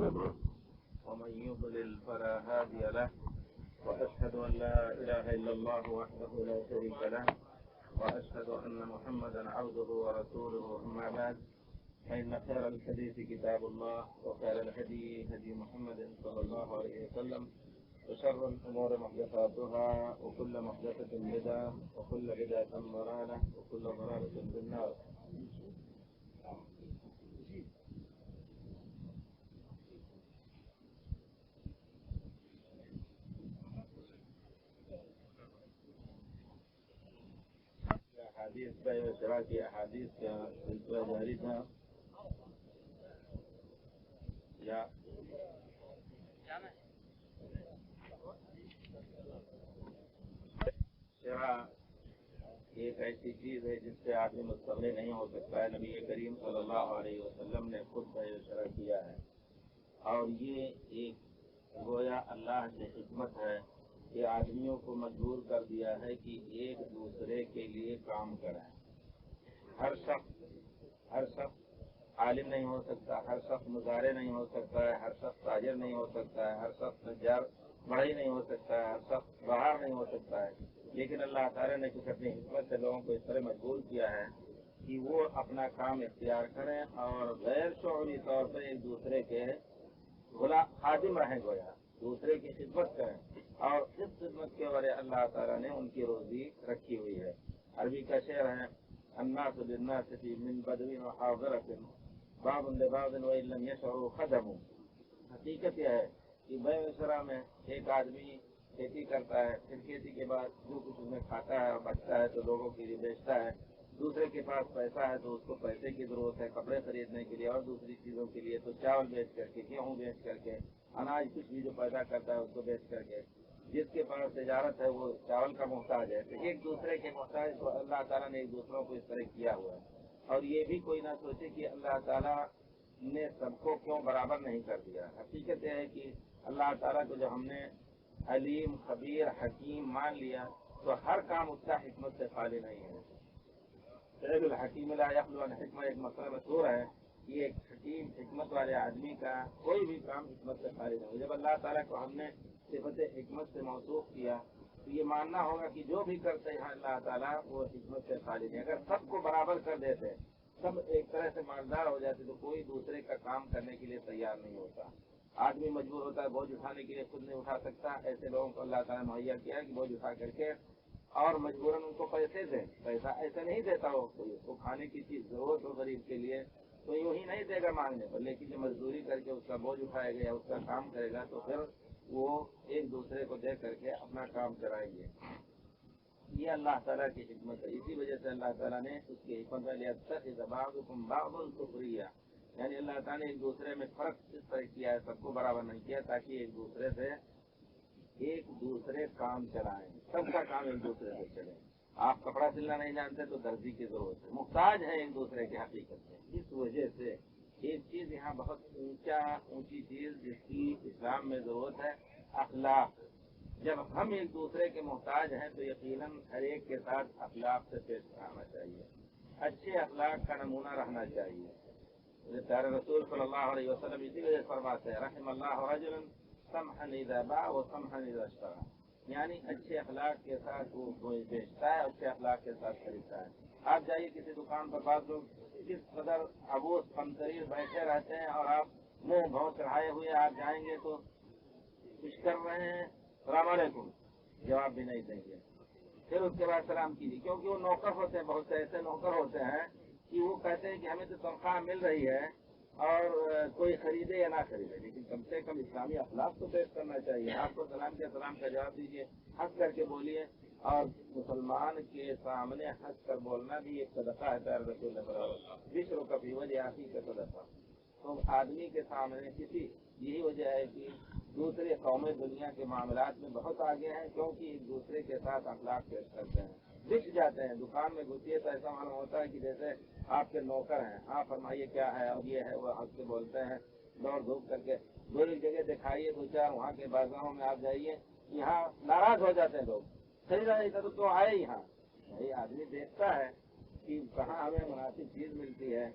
ومن يضلل فلا هادي له وأشهد أن لا إله إلا الله وحده لا شريك له وأشهد أن محمدا عبده ورسوله. أما بعد فإن خير الحديث كتاب الله وخير الهدي هدي محمد صلى الله عليه وسلم وشر الأمور محدثاتها وكل محدثة بدعة وكل بدعة ضلالة وكل ضلالة في النار. احادیث بے و شرع کی احادیث کا سلسلہ جاری تھا. یا شرع ایک ایسی چیز ہے جس سے آدمی مستغنی نہیں ہو سکتا ہے. نبی کریم صلی اللہ علیہ وسلم نے خود بے و شرع کیا ہے اور یہ ایک گویا اللہ کی حکمت ہے کہ آدمیوں کو مجبور کر دیا ہے کہ ایک دوسرے کے لیے کام کریں. ہر شخص عالم نہیں ہو سکتا، ہر شخص مزارع نہیں ہو سکتا ہے، ہر شخص تاجر نہیں ہو سکتا ہے، ہر شخص نجار بڑھئی نہیں ہو سکتا ہے، ہر شخص باہر نہیں ہو سکتا ہے. لیکن اللہ تعالیٰ نے کچھ اپنی حکمت سے لوگوں کو اس طرح مجبور کیا ہے کہ وہ اپنا کام اختیار کریں اور غیر شعوری طور پر ایک دوسرے کے خادم رہیں، گویا دوسرے کی خدمت کریں. اور اس خدمت کے وجہ اللہ تعالیٰ نے ان کی روزی رکھی ہوئی ہے. عربی کا شعر ہے الناس بالناس فی من بدو وحاضرۃ باب لباب وان لم یشعروا خدموا. حقیقت یہ ہے کہ بے و شرع میں ایک آدمی کھیتی کرتا ہے، پھر کھیتی کے بعد جو کچھ اس میں کھاتا ہے اور بچتا ہے تو لوگوں کے لیے بیچتا ہے. دوسرے کے پاس پیسہ ہے تو اس کو پیسے کی ضرورت ہے کپڑے خریدنے کے لیے اور دوسری چیزوں کے لیے، تو چاول بیچ کر کے، گیہوں بیچ کر کے، اناج کچھ بھی جو پیدا کرتا ہے اس کو بیچ کر کے. جس کے پاس تجارت ہے وہ چاول کا محتاج ہے. تو ایک دوسرے کے محتاج کو اللہ تعالیٰ نے ایک دوسروں کو اس طرح کیا ہوا ہے. اور یہ بھی کوئی نہ سوچے کہ اللہ تعالیٰ نے سب کو کیوں برابر نہیں کر دیا. حقیقت یہ ہے کہ اللہ تعالیٰ کو جو ہم نے علیم، خبیر، حکیم مان لیا تو ہر کام اس کا حکمت سے خالی نہیں ہے. فعل الحکیم لا یخلو عن حکمہ ایک مسئلہ مشہور ہے کہ ایک حکیم حکمت والے آدمی کا کوئی بھی کام حکمت سے خالی نہیں. جب اللہ تعالیٰ کو ہم نے صفت حکمت سے موصوف کیا تو یہ ماننا ہوگا کہ جو بھی کرتے ہیں اللہ تعالیٰ وہ حکمت سے خالی نہیں. اگر سب کو برابر کر دیتے، سب ایک طرح سے مالدار ہو جاتے تو کوئی دوسرے کا کام کرنے کے لیے تیار نہیں ہوتا. آدمی مجبور ہوتا ہے بوجھ اٹھانے کے لیے خود نہیں اٹھا سکتا. ایسے لوگوں کو اللہ تعالیٰ نے مہیا کیا کہ بوجھ اٹھا کر کے اور مجبوراً ان کو پیسے دیں. پیسہ ایسے نہیں دیتا ہو کوئی، اس کو کھانے کی چیز ضرورت ہو غریب کے لیے تو یوں ہی نہیں دے گا مانگنے پر، لیکن جو مزدوری کر کے اس کا بوجھ اٹھائے گا یا اس کا کام کرے گا تو پھر وہ ایک دوسرے کو دے کر کے اپنا کام کرائیں گے. یہ اللہ تعالیٰ کی حکمت ہے. اسی وجہ سے اللہ تعالیٰ نے اس کی حکمت بعضکم بعضا سخریا، یعنی اللہ تعالیٰ نے ایک دوسرے میں فرق اس طرح کیا ہے، سب کو برابر نہیں کیا تاکہ ایک دوسرے کام چلائیں، سب کا کام ایک دوسرے سے چلے. آپ کپڑا سلنا نہیں جانتے تو درزی کی ضرورت ہے، محتاج ہے ایک دوسرے کی حقیقت سے. اس وجہ سے ایک چیز یہاں بہت اونچی چیز جس کی اسلام میں ضرورت ہے، اخلاق. جب ہم ایک دوسرے کے محتاج ہیں تو یقیناً ہر ایک کے ساتھ اخلاق سے پیش آنا چاہیے، اچھے اخلاق کا نمونہ رہنا چاہیے. پیارے رسول صلی اللہ علیہ وسلم اسی وجہ فرماتے ہیں رحم اللہ رجلا سمحا اذا باع وسمحا اذا اشترى، یعنی اچھے اخلاق کے ساتھ وہ بیچتا ہے، اچھے اخلاق کے ساتھ خریدتا ہے. آپ جائیے کسی دکان پر، بعض لوگ کس قدر ابوس فنتریر بیٹھے رہتے ہیں اور آپ منہ بھون چڑھائے ہوئے آپ جائیں گے تو کچھ کر رہے ہیں السلام علیکم جواب بھی نہیں دیں گے. پھر اس کے بعد سلام کیجیے، کیونکہ وہ نوکر ہوتے ہیں. بہت سے ایسے نوکر ہوتے ہیں کہ وہ کہتے ہیں کہ ہمیں تو تنخواہ مل رہی ہے اور کوئی خریدے یا نہ خریدے، لیکن کم سے کم اسلامی اخلاق تو پیش کرنا چاہیے. آپ کو سلام کے سلام کا جواب دیجیے، ہنس کر کے بولیے. اور مسلمان کے سامنے ہنس کر بولنا بھی ایک صدقہ ہے. پیارے رسول نے فرمایا بشر کا بھی وجہ آخی کا صدقہ. تو آدمی کے سامنے یہی وجہ ہے کہ دوسرے قومیں دنیا کے معاملات میں بہت آگے ہیں، کیونکہ ایک دوسرے کے ساتھ اخلاق پیش کرتے ہیں. دکھ جاتے ہیں، دکان میں گھسیے تو ایسا معلوم ہوتا ہے کہ جیسے آپ کے نوکر ہیں. ہاں فرمائیے کیا ہے اور یہ ہے، وہ ہنس کے بولتے ہیں دوڑ دھوپ کر کے. دو ایک جگہ دکھائیے دو چار وہاں کے بازاروں میں آپ جائیے، یہاں ناراض ہو جاتے ہیں لوگ، خریدا نہیں تھا تو آئے یہاں. بھائی آدمی دیکھتا ہے کہ کہاں ہمیں مناسب چیز ملتی ہے.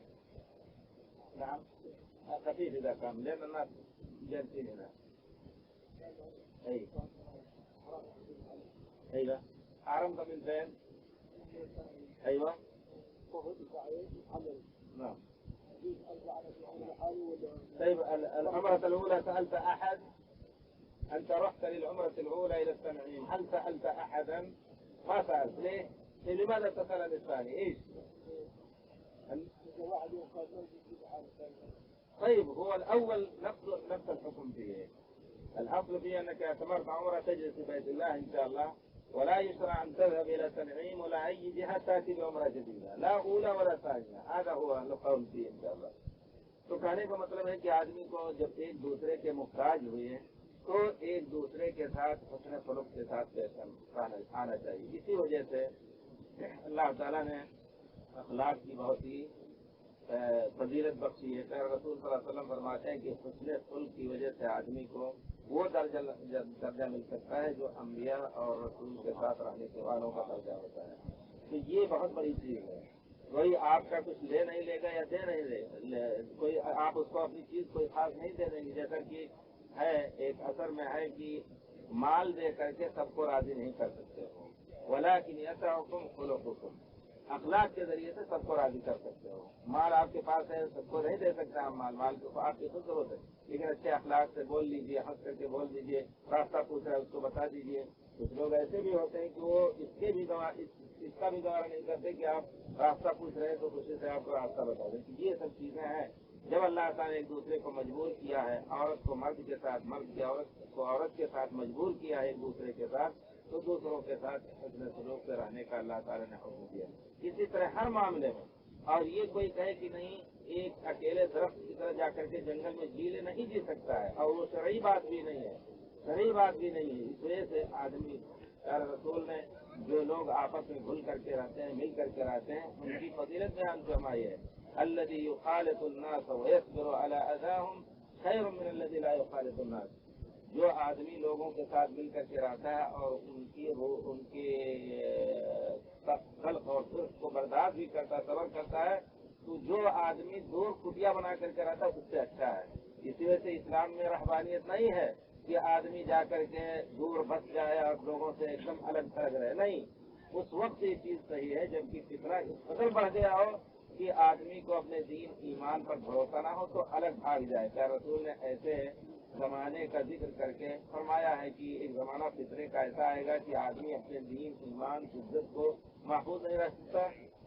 خفيف إذا كان لأن الناس جالسين هنا. أيوة حرمت من فين؟ أيوة نعم. طيب العمرة الأولى سألت أحد؟ أنت رحت للعمرة الأولى إلى التنعيم، هل سألت أحدا؟ ما سألت، ليه؟ لماذا تسأل الثاني؟ إيش؟ طيب هو الأول نفس الحكم فيه. الأصل فيه أنك اعتمرت عمرة تجلس في بيت الله إن شاء الله، ولا يشرع أن تذهب إلى تنعيم ولا أي جهة تأتي بعمرة جديدة، لا أولى ولا ثانية. هذا هو القول فيه إن شاء الله. تو کہنے کا مطلب ہے کہ آدمی کو جب ایک دوسرے کے محتاج ہوئے تو ایک دوسرے کے ساتھ حسن خلق کے ساتھ آنا چاہیے. اسی وجہ سے اللہ تعالیٰ نے اخلاق کی بہت ہی فضیلت بخشی ہے. رسول صلی اللہ علیہ وسلم فرماتے ہیں کہ حسن خلق کی وجہ سے آدمی کو وہ درجہ مل سکتا ہے جو انبیاء اور رسول کے ساتھ رہنے کے والوں کا درجہ ہوتا ہے. تو یہ بہت بڑی چیز ہے. کوئی آپ کا کچھ لے نہیں لے گا یا دے نہیں لے، کوئی آپ اس کو اپنی چیز کوئی خاص نہیں دے دیں گے. جیسا کہ ہے ایک اثر میں ہے کہ مال دے کر کے سب کو راضی نہیں کر سکتے ہو، ولیکن یسعکم خلقکم، اخلاق کے ذریعے سے سب کو راضی کر سکتے ہو. مال آپ کے پاس ہے، سب کو نہیں دے سکتا مال کو آپ کی خود ضرورت ہے، لیکن اچھے اخلاق سے بول لیجیے، ہنس کر کے بول دیجیے، راستہ پوچھ رہا ہے اس کو بتا دیجیے. کچھ لوگ ایسے بھی ہوتے ہیں کہ وہ اس کا بھی گوارا نہیں کرتے کہ آپ راستہ پوچھ رہے ہیں تو خوشی سے آپ کو راستہ بتا دیں. یہ سب چیزیں ہیں. جب اللہ تعالیٰ نے ایک دوسرے کو مجبور کیا ہے، عورت کو مرد کے ساتھ، مرد کی عورت کو عورت کے ساتھ مجبور کیا ہے ایک دوسرے کے ساتھ، تو دوسروں کے ساتھ حسن سلوک سے رہنے کا اللہ تعالیٰ نے حکم دیا. اسی طرح ہر معاملے میں. اور یہ کوئی کہے کہ نہیں ایک اکیلے درخت کی طرح جا کر کے جنگل میں جیلے نہیں جی سکتا ہے، اور وہ شرعی بات بھی نہیں ہے، شرعی بات بھی نہیں ہے. اس وجہ سے آدمی رسول نے جو لوگ آپس میں گھل کر کے رہتے ہیں، مل کر کے رہتے ہیں، ان کی فضیلت بیان فرمائی ہے. الذي يخالط الناس ويصبر على اذاهم خير من الذي لا يخالط الناس. جو آدمی لوگوں کے ساتھ مل کر کے رہتا ہے اور ان کی خلق اور صرف کو برداشت بھی کرتا ہے، صبر کرتا ہے، تو جو آدمی دور کٹیا بنا کر کے رہتا ہے اس سے اچھا ہے. اسی وجہ سے اسلام میں رہبانیت نہیں ہے کہ آدمی جا کر کے دور بس جائے اور لوگوں سے ایک دم الگ تھلگ رہے. نہیں، اس وقت یہ چیز صحیح ہے جبکہ فطرہ اس قدر بڑھ گیا ہو کہ آدمی کو اپنے دین ایمان پر بھروسہ نہ ہو تو الگ بھاگ جائے. کیا رسول نے ایسے زمانے کا ذکر کر کے فرمایا ہے کہ ایک زمانہ فطرے کا ایسا آئے گا کہ آدمی اپنے دین ایمان عزت کو محفوظ نہیں رکھ سکتا.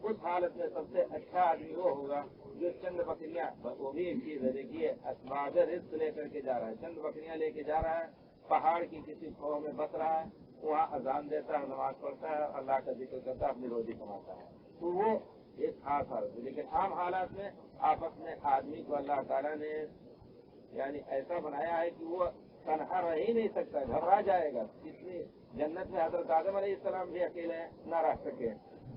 اس حالت میں سب سے اچھا آدمی وہ ہوگا جو چند بکریاں، وہ بھی ایک چیز ہے، دیکھیے اسباب رزق لے کر کے جا رہا ہے، چند بکریاں لے کے جا رہا ہے، پہاڑ کی کسی کھو میں بس رہا ہے، وہاں اذان دیتا ہے، نماز پڑھتا ہے، اللہ کا ذکر کرتا ہے، اپنی روزی کماتا ہے. تو وہ ایک خاص حالت ہے. لیکن عام حالات میں آپس میں آدمی کو اللہ تعالیٰ نے یعنی ایسا بنایا ہے کہ وہ تنہا رہ ہی نہیں سکتا، گھبرا جائے گا. اتنی جنت میں حضرت آدم علیہ السلام بھی اکیلے نہ رہ سکے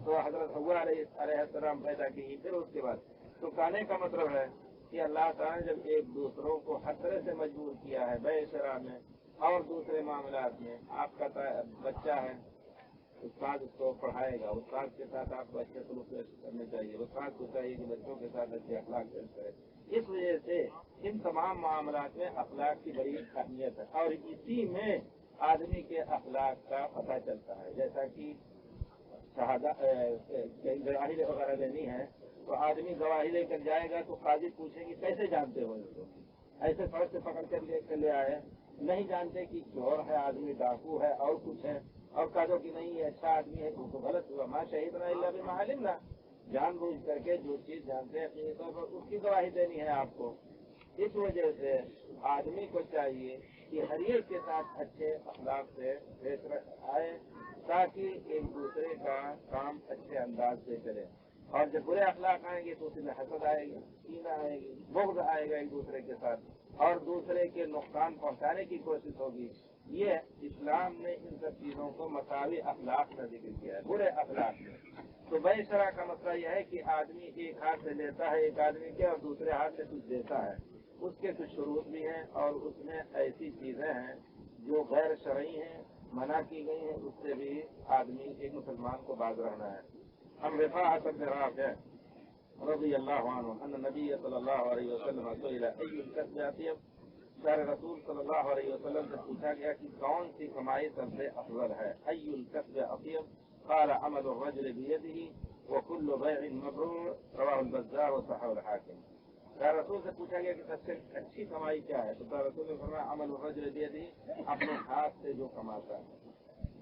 تو حضرت حوا علیہ السلام پیدا کی پھر اس کے بعد. تو کہنے کا مطلب ہے کہ اللہ تعالیٰ نے جب ایک دوسروں کو ہر طرح سے مجبور کیا ہے بے شرع میں اور دوسرے معاملات میں. آپ کا بچہ ہے، استاد اس کو پڑھائے گا، استاد کے ساتھ آپ کو اچھے سلوک کرنے چاہیے، استاد کو چاہیے کہ بچوں کے ساتھ اچھے اخلاق پیش کرے. اس وجہ سے ان تمام معاملات میں اخلاق کی بڑی اہمیت ہے اور اسی میں آدمی کے اخلاق کا پتہ چلتا ہے. جیسا کہ گواہی وغیرہ لینی ہے تو آدمی گواہی لے کر جائے گا تو قاضی پوچھیں گے کیسے جانتے ہو اس کو؟ ایسے سڑک سے پکڑ کر لے آئے، نہیں جانتے کہ چور ہے، آدمی ڈاکو ہے اور کچھ ہے، اور کہا دو کہ نہیں یہ اچھا آدمی ہے تو غلط ہوا. ما شہیدنا الا بما علمنا، جان بوجھ کر کے جو چیز جانتے ہیں اپنے طور پر اس کی گواہی دینی ہے آپ کو. اس وجہ سے آدمی کو چاہیے کہ ہر ایک کے ساتھ اچھے اخلاق سے پیش آئے تاکہ ایک دوسرے کا کام اچھے انداز سے چلے. اور جب برے اخلاق آئیں گے تو اس میں حسد آئے گی، کینہ آئے گی، بغض آئے گا ایک دوسرے کے ساتھ اور دوسرے کے نقصان پہنچانے کی کوشش ہوگی. یہ اسلام نے ان سب چیزوں کو مساوی اخلاق کا ذکر کیا ہے، برے اخلاق میں. تو بے شرع کا مسئلہ یہ ہے کہ آدمی ایک ہاتھ سے لیتا ہے ایک آدمی کے اور دوسرے ہاتھ سے کچھ دیتا ہے. اس کے کچھ شروط بھی ہیں اور اس میں ایسی چیزیں ہیں جو غیر شرعی ہیں، منع کی گئی ہیں، اس سے بھی آدمی ایک مسلمان کو باز رہنا ہے. ہم رفاعت بن رافع رضی اللہ عنہ ان نبی صلی اللہ علیہ وسلم سئل ای الکسب اطیب، پیارے رسول صلی اللہ علیہ وسلم سے پوچھا گیا کہ کون سی کمائی سب سے افضل ہے؟ ای الکسب اطیب قال عمل الرجل بیدہ وکل بیع مبرور رواہ البزار وصححہ الحاکم۔ پیارے رسول سے پوچھا گیا کہ سب سے اچھی کمائی کیا ہے؟ تو پیارے رسول نے فرمایا عمل الرجل بیدہ، اپنے ہاتھ سے جو کماتا ہے،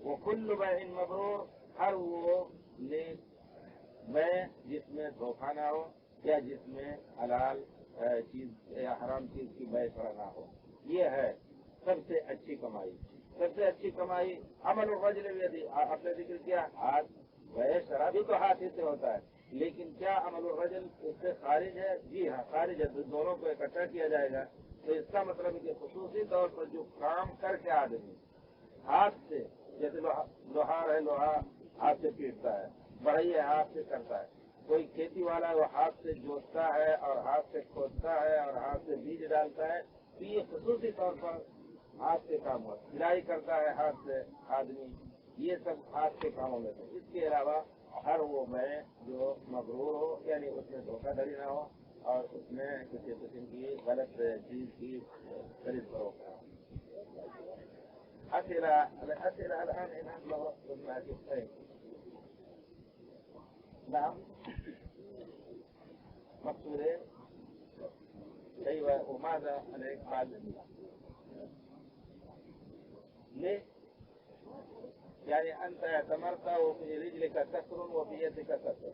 وکل بیع مبرور، ہر وہ نیک بیع جس میں دھوکہ نہ ہو یا جس میں حلال چیز یا حرام چیز کی بیع شرع نہ ہو، یہ ہے سب سے اچھی کمائی۔ سب سے اچھی کمائی عمل الرجل بیدہ، آپ نے ذکر کیا ہاتھ، بیع شرع بھی تو ہاتھ ہی سے ہوتا ہے، لیکن کیا عمل الرجل اس سے خارج ہے؟ جی ہاں خارج ہے، دونوں کو اکٹھا کیا جائے گا۔ تو اس کا مطلب ہے کہ خصوصی طور پر جو کام کر کے آدمی ہاتھ سے، جیسے لوہار ہے، لوہا ہاتھ سے پیٹتا ہے، بڑھئی ہے ہاتھ سے کرتا ہے، کوئی کھیتی والا وہ ہاتھ سے جوتتا ہے اور ہاتھ سے کھودتا ہے اور ہاتھ سے بیج ڈالتا ہے، تو یہ خصوصی طور پر ہاتھ سے کام ہوتا ہے۔ سلائی کرتا ہے ہاتھ سے آدمی، یہ سب ہاتھ کے کاموں میں سے۔ اس کے علاوہ ہر وہ بیع جو مبرور ہو، یعنی اس میں دھوکہ دھڑی نہ ہو اور اس میں کسی قسم کی غلط چیز کی خرید فروخت نہ ہو۔ أسئلة الآن إن الله وقت ما تختار. نعم مقصورين. أيوة، وماذا عليك بعد؟ ليه؟ يعني أنت اعتمرت وفي رجلك كسر وفي يدك كسر،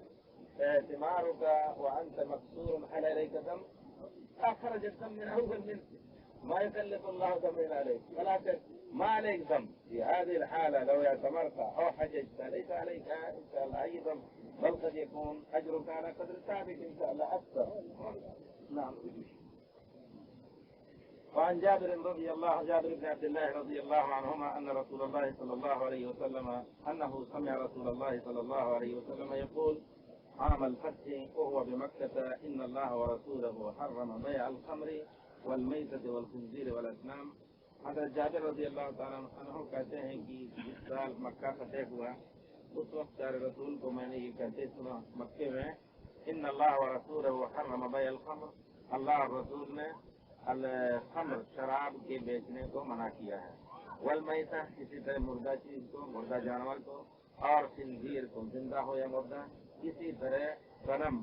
اعتمارك وأنت مكسور هل عليك دم؟ أخرج الدم من أول منك، ما يكلف الله دم عليك، ولكن ما عليك دم. في هذه الحالة لو اعتمرت أو حججت ليس عليك إن شاء الله أي دم، بل قد يكون أجرك على قدر تعبك إن شاء الله أكثر. نعم. وعن جابر بن عبد الله رضي الله عنهما أن رسول الله صلى الله عليه وسلم أنه سمع رسول الله صلى الله عليه وسلم يقول عام الفتح وهو بمكة إن الله ورسوله حرم بيع الخمر والمیتۃ والخنزیر والاسنام۔ حضرت جابر رضی اللہ تعالیٰ عنہ کہتے ہیں کہ جس سال مکہ فتح ہوا اس وقت پیارے رسول کو میں نے یہ کہتے سنا مکے میں، ان اللہ ورسولہ حرم بیع الخمر، اللہ اور رسول نے الخمر شراب کے بیچنے کو منع کیا ہے، والمیتہ کسی طرح مردہ چیز کو، مردہ جانور کو، اور خنزیر کو زندہ ہو یا مردہ، کسی طرح صنم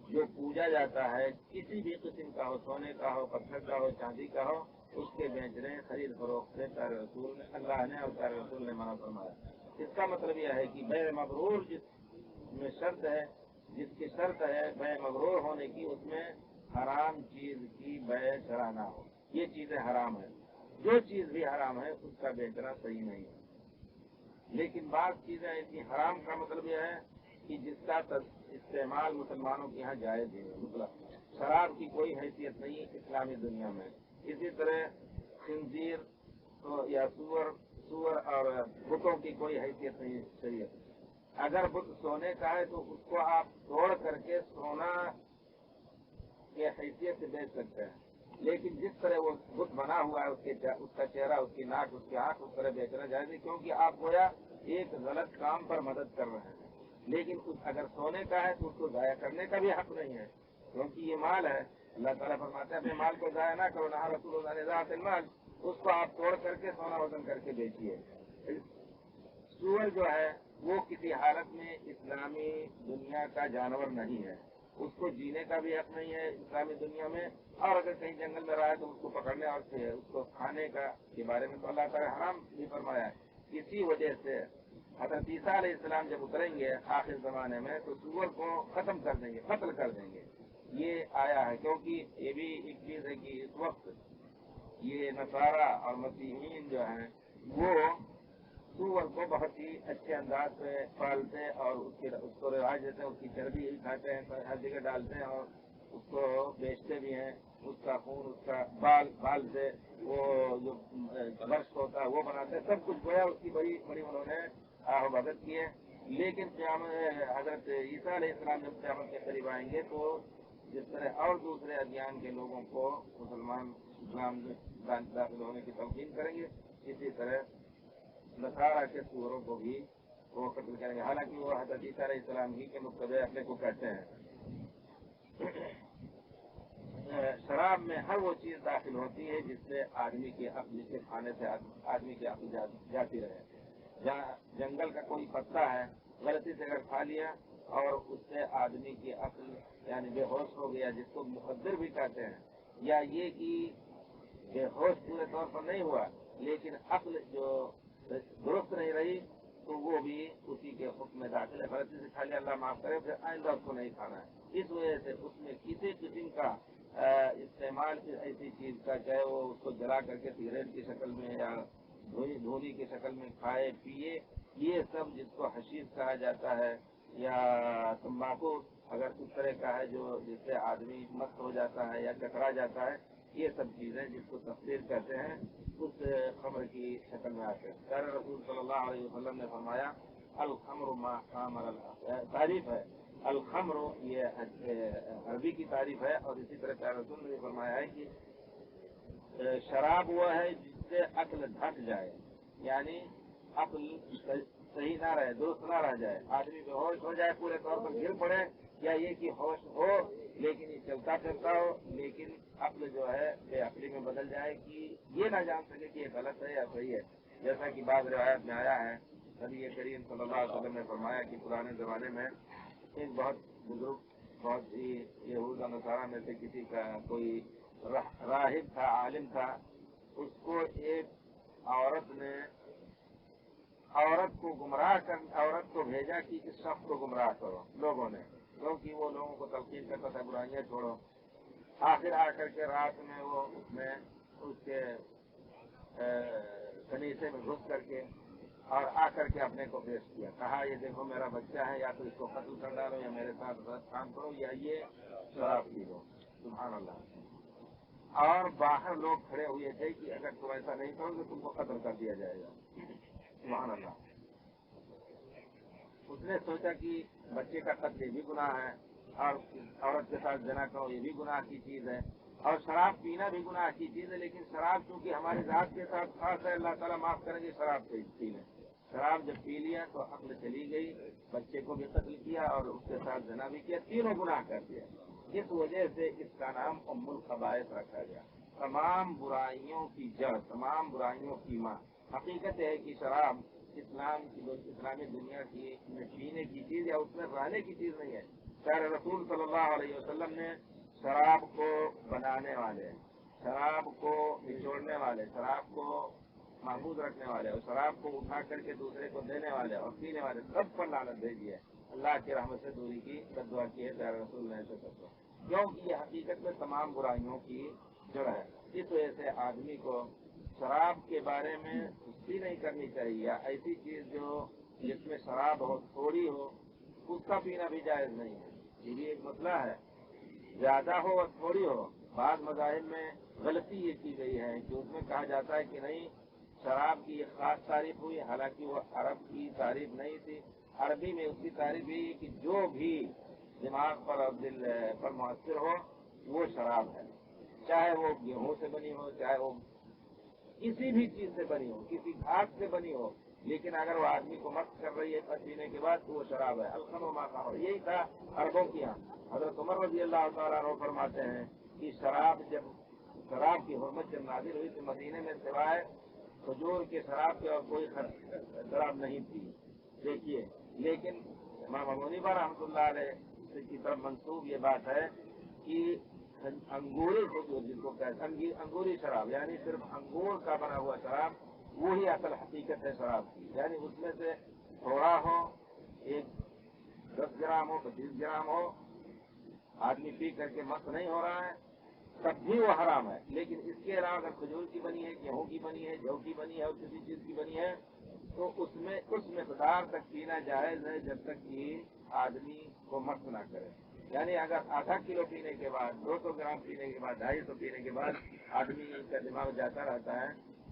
جو پوجا جاتا ہے کسی بھی قسم کا ہو، سونے کا ہو، پتھر کا ہو، چاندی کا ہو، اس کے بیچنے خرید فروخت سے پیارے رسول نے، اللہ نے اور پیارے رسول نے منع فرمایا۔ اس کا مطلب یہ ہے کہ بیع مبرور جس میں شرط ہے، جس کی شرط ہے بیع مبرور ہونے کی، اس میں حرام چیز کی بیع شرع نہ ہو، یہ چیزیں حرام ہیں، جو چیز بھی حرام ہے اس کا بیچنا صحیح نہیں ہے۔ لیکن بعض چیزیں ایسی حرام کا مطلب یہ ہے کہ جس کا استعمال مسلمانوں کے یہاں جائز ہے، مطلب شراب کی کوئی حیثیت نہیں اسلامی دنیا میں۔ اسی طرح خنزیر یا سور اور بتوں کی کوئی حیثیت نہیں شریعت۔ اگر بت سونے کا ہے تو اس کو آپ توڑ کر کے سونا کی حیثیت سے بیچ سکتے ہیں، لیکن جس طرح وہ بت بنا ہوا ہے اس کا چہرہ، اس کی ناک، اس کی آنکھ، اس طرح بیچنا جائز ہے، کیونکہ آپ گویا ایک غلط کام پر مدد کر رہے ہیں۔ لیکن اگر سونے کا ہے تو اس کو ضائع کرنے کا بھی حق نہیں ہے، کیونکہ یہ مال ہے، اللہ تعالیٰ فرماتے ہیں اپنے مال کو ضائع نہ کرو، نہا رسول اللہ ذات المال، اس کو آپ توڑ کر کے سونا وزن کر کے بیچیے۔ سور جو ہے وہ کسی حالت میں اسلامی دنیا کا جانور نہیں ہے، اس کو جینے کا بھی حق نہیں ہے اسلامی دنیا میں، اور اگر کہیں جنگل میں رہا ہے تو اس کو پکڑنے اور اس کو کھانے کا کے بارے میں تو اللہ تعالیٰ حرام بھی فرمایا ہے۔ اسی وجہ سے حضرت عیسیٰ علیہ السلام جب اتریں گے آخر زمانے میں تو سور کو ختم کر دیں گے، قتل کر دیں گے، یہ آیا ہے۔ کیونکہ یہ بھی ایک چیز ہے کہ اس وقت یہ نصارہ اور مسیحیین جو ہیں وہ سور کو بہت ہی اچھے انداز سے پالتے اور اس کو رواج دیتے ہیں، اس کی چربی ہی کھاتے ہیں، ہر جگہ ڈالتے ہیں اور اس کو بیچتے بھی ہیں، اس کا خون، اس کا بال سے وہ جو برش ہوتا ہے وہ بناتے ہیں، سب کچھ گویا اس کی بڑی بڑی انہوں نے عبادت کی ہے۔ لیکن حضرت عیسیٰ علیہ السلام جب قیامت کے قریب آئیں گے تو جس طرح اور دوسرے ادیان کے لوگوں کو مسلمان اسلام میں داخل ہونے کی تلقین کریں گے، اسی طرح نصارہ کے سوروں کو بھی وہ قتل کریں گے، حالانکہ وہ حضرت عیسیٰ علیہ السلام ہی کے مقتدی اپنے کو کہتے ہیں۔ شراب میں ہر وہ چیز داخل ہوتی ہے جس سے آدمی کی عقل کے کھانے سے آدمی کی عقل جاتی رہے. جہاں جنگل کا کوئی پتا ہے غلطی سے اگر کھا لیا اور اس سے آدمی کی عقل یعنی بے ہوش ہو گیا، جس کو مخدر بھی کہتے ہیں، یا یہ کہ بے ہوش پورے طور پر نہیں ہوا لیکن عقل جو درست نہیں رہی، تو وہ بھی اسی کے حکم میں داخل ہے. غلطی سے کھا لیا، اللہ معاف کرے، پھر آئندہ اس کو نہیں کھانا ہے. اس وجہ سے اس میں کسی قسم کا استعمال ایسی چیز کا، چاہے وہ اس کو جلا کر کے سگریٹ کی شکل میں یا دھونی کی شکل میں کھائے پیے، یہ سب جس کو حشیش کہا جاتا ہے، یا تمباکو اگر اس طرح کا ہے جو جس سے آدمی مست ہو جاتا ہے یا چکرا جاتا ہے، یہ سب چیزیں جس کو تفسیر کہتے ہیں اس خمر کی شکل میں آتے ہیں. پیارے رسول صلی اللہ علیہ وسلم نے فرمایا الخمر ما خامر تعریف ہے. الخمر یہ عربی کی تعریف ہے، اور اسی طرح پیارے رسول نے فرمایا ہے کہ شراب وہ ہے جس سے عقل ڈھک جائے، یعنی عقل صحیح نہ رہے، درست نہ رہ جائے، آدمی بے ہوش ہو جائے، پورے طور پر گر پڑے، یا یہ کہ ہوش ہو لیکن یہ چلتا پھرتا ہو، لیکن عقل جو ہے بے عقلی میں بدل جائے کہ یہ نہ جان سکے کہ یہ غلط ہے یا صحیح ہے. جیسا کہ بعض روایت میں آیا ہے، نبی کریم صلی اللہ علیہ وسلم نے فرمایا کہ پرانے زمانے میں ایک بہت بزرگ، بہت ہی یہود و نصارہ میں سے کسی کا کوئی راہب تھا، عالم تھا، اس کو ایک عورت کو گمراہ کر عورت کو بھیجا کہ اس شخص کو گمراہ کرو لوگوں نے، کیونکہ وہ لوگوں کو تلقین کرتا تھا برائیاں چھوڑو. آخر آ کر کے رات میں وہ اس کے کنیسے میں گھس کر کے اور آ کر کے اپنے کو پیش کیا، کہا یہ دیکھو میرا بچہ ہے، یا تو اس کو قتل کر ڈالو یا میرے ساتھ کام کرو یا یہ شراب پی لو. سبحان اللہ. اور باہر لوگ کھڑے ہوئے تھے کہ اگر تم ایسا نہیں کرو تو تم کو قتل کر دیا جائے گا. سبحان اللہ. اس نے سوچا کہ بچے کا قتل یہ بھی گناہ ہے، اور عورت کے ساتھ زنا کرو یہ بھی گناہ کی چیز ہے، اور شراب پینا بھی گناہ کی چیز ہے، لیکن شراب چونکہ ہماری ذات کے ساتھ خاص ہے، اللہ تعالیٰ معاف کریں گے شراب پی لیں. شراب جب پی لیا تو عقل چلی گئی، بچے کو بھی قتل کیا اور اس کے ساتھ زنا بھی کیا، تینوں گناہ کر دیا. اس وجہ سے اس کا نام ام الخبائث رکھا گیا، تمام برائیوں کی جڑ، تمام برائیوں کی ماں. حقیقت ہے کہ شراب اسلامی دنیا کی پینے کی چیز یا اس میں رہنے کی چیز نہیں ہے. پیارے رسول صلی اللہ علیہ وسلم نے شراب کو بنانے والے، شراب کو نچوڑنے والے، شراب کو محفوظ رکھنے والے اور شراب کو اٹھا کر کے دوسرے کو دینے والے اور پینے والے سب پر لعنت بھیجی ہے. اللہ کی رحمت سے دوری کی دعا کی ہے پیارے رسول نے ایسے کرتے، کیونکہ یہ حقیقت میں تمام برائیوں کی جڑ ہے. اس وجہ سے آدمی کو شراب کے بارے میں بھی نہیں کرنی چاہیے، ایسی چیز جو جس میں شراب ہو، تھوڑی ہو، اس کا پینا بھی جائز نہیں ہے. یہ بھی ایک مسئلہ ہے، زیادہ ہو اور تھوڑی ہو. بعض مذاہب میں غلطی یہ کی گئی ہے کہ اس میں کہا جاتا ہے کہ نہیں شراب کی ایک خاص تعریف ہوئی، حالانکہ وہ عرب کی تعریف نہیں تھی. عربی میں اس کی تعریف یہ کہ جو بھی دماغ پر اور دل پر مؤثر ہو وہ شراب ہے، چاہے وہ گیہوں سے بنی ہو، چاہے وہ کسی بھی چیز سے بنی ہو، کسی گھاس سے بنی ہو، لیکن اگر وہ آدمی کو مست کر رہی ہے پینے کے بعد تو وہ شراب ہے. الخمر ما خمر، یہی تھا عربوں کی یہاں. حضرت عمر رضی اللہ تعالیٰ عنہ فرماتے ہیں کہ شراب کی حرمت جب نازل ہوئی تو مدینے میں سوائے کھجور کے شراب کے اور کوئی شراب نہیں تھی. دیکھیے، لیکن امام ابو حنیفہ رحمۃ اللہ علیہ کی طرف منسوب یہ بات ہے کہ انگوری کھجور جس کو کہتے ہیں انگوری شراب، یعنی صرف انگور کا بنا ہوا شراب، وہی اصل حقیقت ہے شراب کی. یعنی اس میں سے تھوڑا ہو، 10 گرام ہو، 25 گرام ہو، آدمی پی کر کے مست نہیں ہو رہا ہے تب بھی وہ حرام ہے. لیکن اس کے علاوہ اگر کھجور کی بنی ہے، گیہوں کی بنی ہے، جو کی بنی ہے اور کسی چیز کی بنی ہے تو اس میں اس مقدار تک پینا جائز ہے جب تک کہ آدمی کو مست نہ کرے. یعنی اگر آدھا کلو پینے کے بعد، 200 گرام پینے کے بعد، 250 پینے کے بعد آدمی کا دماغ جاتا رہتا ہے،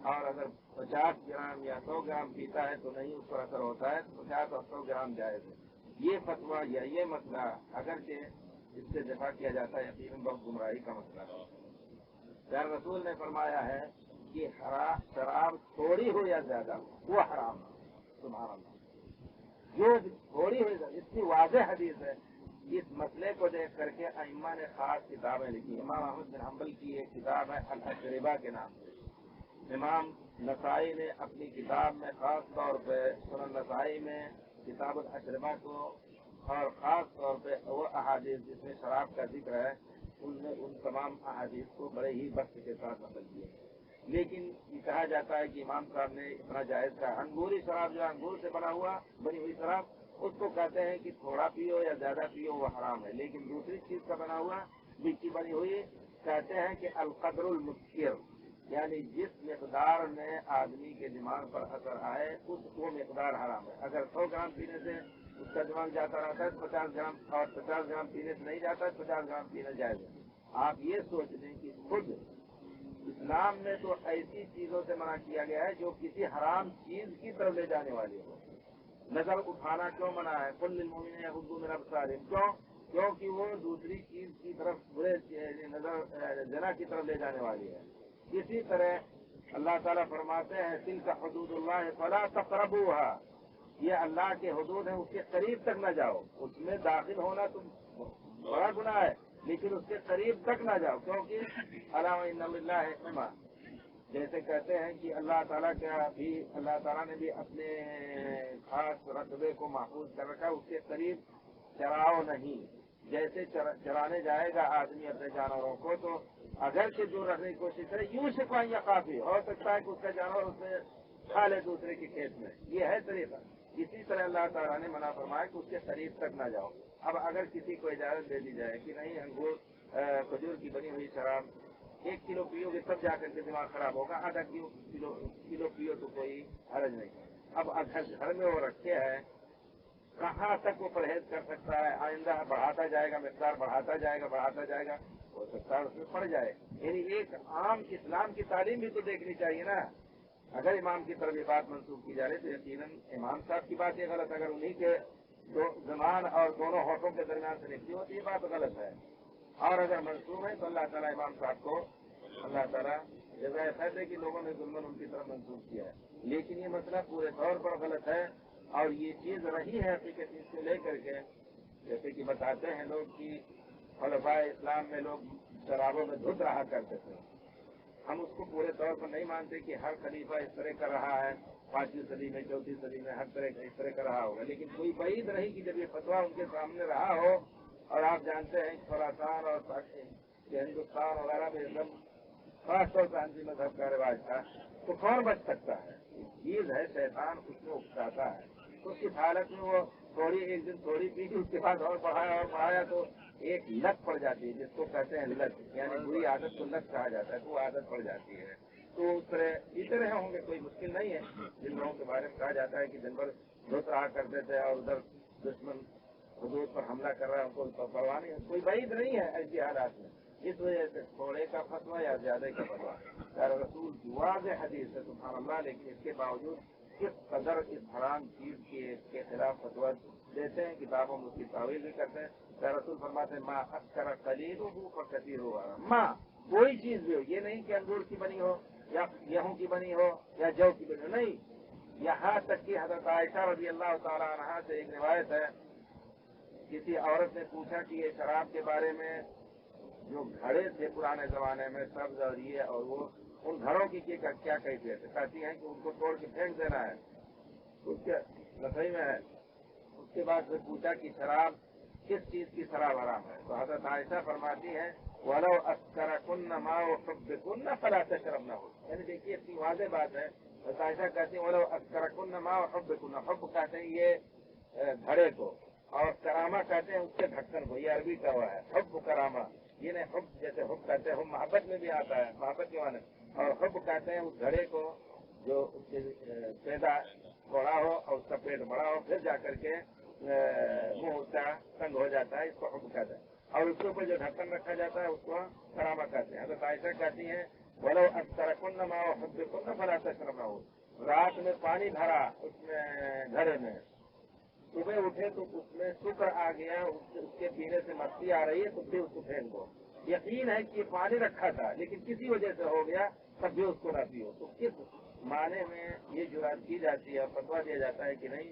اور اگر 50 گرام یا 100 گرام پیتا ہے تو نہیں اس پر اثر ہوتا ہے، 50 اور 100 گرام جائز ہے. یہ فتویٰ یا یہ مسئلہ اگرچہ اس سے دفاع کیا جاتا ہے، یقیناً بہت گمراہی کا مسئلہ ہے. پیارے رسول نے فرمایا ہے کہ شراب تھوڑی ہو یا زیادہ ہو وہ حرام ہے. سبحان اللہ. جو تھوڑی ہو اتنی واضح حدیث ہے اس مسئلے کو دیکھ کر کے ائمہ نے خاص کتابیں لکھی. امام احمد بن حنبل کی ایک کتاب ہے الاشربہ کے نام سے. امام نسائی نے اپنی کتاب میں خاص طور پہ سنن نسائی میں کتاب الاشربہ کو اور خاص طور پہ وہ احادیث جس میں شراب کا ذکر ہے ان میں ان تمام احادیث کو بڑے ہی وقت کے ساتھ نقل کیے. لیکن یہ کہا جاتا ہے کہ امام صاحب نے اتنا جائز کہا. انگوری شراب جو انگور سے بنی ہوئی شراب اس کو کہتے ہیں کہ تھوڑا پیو یا زیادہ پیو وہ حرام ہے. لیکن دوسری چیز کا بنا ہوا مٹی بنی ہوئی کہتے ہیں کہ القدر المسکر یعنی جس مقدار میں آدمی کے دماغ پر اثر آئے وہ مقدار حرام ہے. اگر 100 گرام پینے سے اس کا دماغ جاتا رہتا ہے 50 گرام اور 50 گرام پینے سے نہیں جاتا ہے 50 گرام پینا جائز ہے. آپ یہ سوچ لیں کہ خود اسلام میں تو ایسی چیزوں سے منع کیا گیا ہے جو کسی حرام چیز کی طرف لے جانے والی ہو. نظر اٹھانا کیوں منع ہے؟ قل للمؤمنین یغضوا من ابصارہم. کیونکہ وہ دوسری چیز کی طرف برے نظر زنا کی طرف لے جانے والی ہے. اسی طرح اللہ تعالیٰ فرماتے ہیں تلک حدود اللہ فلا تقربوها. یہ اللہ کے حدود ہیں اس کے قریب تک نہ جاؤ. اس میں داخل ہونا تو بڑا گناہ ہے لیکن اس کے قریب تک نہ جاؤ کیونکہ اللہ جیسے کہتے ہیں کہ اللہ تعالیٰ نے بھی اپنے خاص رتبے کو محفوظ کر رکھا. اس کے قریب چراؤ نہیں. جیسے چرانے جائے گا آدمی اپنے جانوروں کو تو اگر سے دور رکھنے کی کوشش کرے یوں سے کوئی یا کافی ہو سکتا ہے کہ اس کا جانور اس میں کھا لے دوسرے کے کھیت میں. یہ ہے طریقہ. اسی طرح اللہ تعالیٰ نے منع فرمایا کہ اس کے قریب تک نہ جاؤ. اب اگر کسی کو اجازت دے دی جائے کہ نہیں انگور کھجور کی بنی ہوئی شراب 1 کلو پیو گے تب جا کر کے دماغ خراب ہوگا, آدھا کلو پیو تو کوئی حرج نہیں. اب اگر گھر میں وہ رکھے ہیں کہاں تک وہ پرہیز کر سکتا ہے؟ آئندہ بڑھاتا جائے گا مقدار بڑھاتا جائے گا ہو سکتا ہے اس میں پڑ جائے. یعنی ایک عام اسلام کی تعلیم بھی تو دیکھنی چاہیے نا. اگر امام کی طرف یہ بات منسوخ کی جا رہی تو یقیناً امام صاحب کی بات یہ غلط. اگر انہیں کے زبان اور دونوں ہوٹوں کے درمیان سے نکلی ہو تو یہ بات غلط ہے. اور اگر منسوخ ہے تو اللہ تعالیٰ امام صاحب کو اللہ تعالیٰ جزائے خیر دے کہ لوگوں نے ظلمن ان کی طرف منسوخ کیا ہے. لیکن یہ مسئلہ پورے طور پر غلط ہے اور یہ چیز رہی ہے حقیقت اس کو لے کر کے جیسے کہ بتاتے ہیں لوگ کہ خلفاء اسلام میں لوگ شرابوں میں دھت رہا کرتے تھے. ہم اس کو پورے طور پر نہیں مانتے کہ ہر خلیفہ اس طرح کر رہا ہے. 5ویں صدی میں 4تھی صدی میں ہر طرح اس طرح کر رہا ہوگا. لیکن کوئی بعید نہیں کہ جب یہ فتویٰ ان کے سامنے رہا ہو اور آپ جانتے ہیں خراسان اور ہندوستان وغیرہ میں ایک دم خاص طور سے حنفی مذہب کا رواج تھا تو کون بچ سکتا ہے؟ چیز ہے شیطان اس میں اکساتا ہے. اس کی حالت میں وہ ایک دن تھوڑی پی اس کے بعد اور بڑھایا تو ایک لت پڑ جاتی ہے جس کو کہتے ہیں لت. یعنی بری عادت کو لت کہا جاتا ہے تو وہ عادت پڑ جاتی ہے. تو اس طرح ہوں گے کوئی مشکل نہیں ہے. جن لوگوں کے بارے میں کہا جاتا ہے کہ دن بھر دھوت رہا کرتے تھے اور ادھر دشمن حدود پر حملہ کر رہا ہے ان کو پرواہ نہیں ہے. کوئی بعید نہیں ہے ایسی حالات میں. اس وجہ سے تھوڑے کا فتویٰ یا زیادہ کا فتویٰ رسول کی واضح حدیث ہے سبحان اللہ. لیکن اس کے باوجود کس قدر اس حرام چیز کے خلاف فتویٰ دیتے ہیں. کتابوں میں اس کی تعویل بھی کرتے ہیں. رسول فرماتے ہیں ماں اکثر قلیل ہو کثیر ہو ماں کوئی چیز بھی ہو. یہ نہیں کہ انگور کی بنی ہو یا گیہوں کی بنی ہو یا جو کی بنی ہو. نہیں. یہاں تک کہ حضرت عائشہ رضی اللہ تعالیٰ عنہا سے ایک روایت ہے کسی عورت نے پوچھا کہ یہ شراب کے بارے میں جو گھڑے تھے پرانے زمانے میں سبز اور یہ اور وہ ان گھروں کی کیا کیفیت ہے؟ کہتی ہیں کہ ان کو توڑ کے پھینک دینا ہے. اس کے لکڑی میں ہے. اس کے بعد پھر پوچھا کہ شراب کس چیز کی شراب حرام ہے تو حضرت عائشہ فرماتی ہیں وَلَوْ أَسْكَرَكُنَّ مَا وَحُبِّكُنَّ فَلَا تَشْرَبْنَهُ. یعنی دیکھیے اتنی واضح بات ہے. حضرت عائشہ کہتی ہیں وَلَوْ أَسْكَرَكُنَّ مَا وَحُبِّكُنَّ. حب کہتے ہیں یہ گھڑے کو اور کرامہ کہتے ہیں اس کے ڈھکن کو. یہ عربی کا ہوا ہے حب کرامہ. یہ نہیں حب جیسے حب کہتے ہیں حب محبت میں بھی آتا ہے محبت کے معنی. اور حب کہتے ہیں اس گھڑے کو جو اس کے پیدا بڑا ہو اور اس کا پیٹ بڑا ہو پھر جا کر کے منہ اس کا تنگ ہو جاتا ہے. اس کو حب کہتے ہیں. اور اس کے اوپر جو ڈھکن رکھا جاتا ہے اس کو کرامہ کہتے ہیں. حضرت عائشہ کہتی ہیں وَلَوْ أَسْكَرَكُنَّ مَا وَحُبِّكُنَّ فَلَا تَشْرَبْنَهُ. رات میں پانی بھرا اس میں گھڑے میں صبح اٹھے تو اس میں سکر آ گیا اس کے پینے سے مستی آ رہی ہے تو پھر اس کو پھینک دو. یقین ہے کہ یہ پانی رکھا تھا لیکن کسی وجہ سے ہو گیا تب بھی اس کو نہ پیو. تو کس معنی میں یہ جرات کی جاتی ہے فتویٰ دیا جاتا ہے کہ نہیں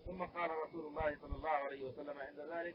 ثم قال رسول الله صلى الله عليه وسلم عند ذلك،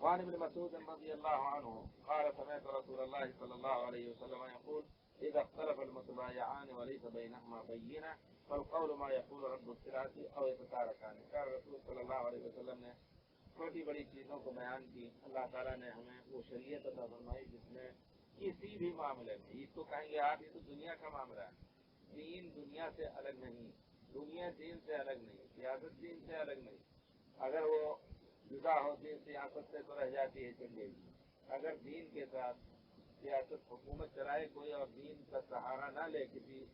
وعن ابن مسعود رضي الله عنه قال سمعت رسول الله صلى الله عليه وسلم يقول إذا اختلف المتبايعان وليس بينهما بينة فالقول ما يقول رب السلعة أو يتتاركان। قال رسول صلی اللہ علیہ وسلم نے چھوٹی بڑی چیزوں کو بیان کی، اللہ تعالیٰ نے ہمیں وہ شریعت عطا فرمائی جس میں کسی بھی معاملے میں، اس کو کہیں گے آپ یہ تو دنیا کا معاملہ ہے، دین دنیا سے الگ نہیں، دنیا دین سے الگ نہیں، سیاست دین سے الگ نہیں۔ اگر وہ جدا ہوتی ہے سیاست سے تو رہ جاتی ہے چنگیزی، اگر دین کے ساتھ سیاست حکومت چلائے کوئی اور دین کا سہارا نہ لے کسی،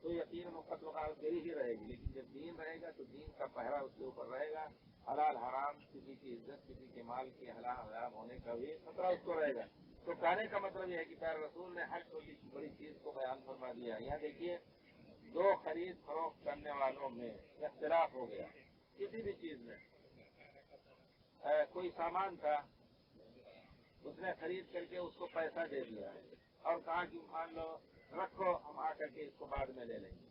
تو یقیناً قتل و غارت گری ہی رہے گی۔ لیکن جب دین رہے گا تو دین کا پہرا اس کے اوپر رہے گا، حلال حرام، کسی کی عزت، کسی کے مال کے حلال حرام ہونے کا بھی خطرہ اس کو رہے گا۔ تو کہنے کا مطلب یہ ہے کہ پیارے رسول نے ہر چھوٹی بڑی چیز کو بیان فرما دیا۔ یہاں دیکھیے، دو خرید فروخت کرنے والوں میں اختلاف ہو گیا کسی بھی چیز میں، کوئی سامان تھا، اس نے خرید کر کے اس کو پیسہ دے دیا اور کہا کہ مان لو رکھو، ہم آ کر کے اس کو بعد میں لے لیں گے۔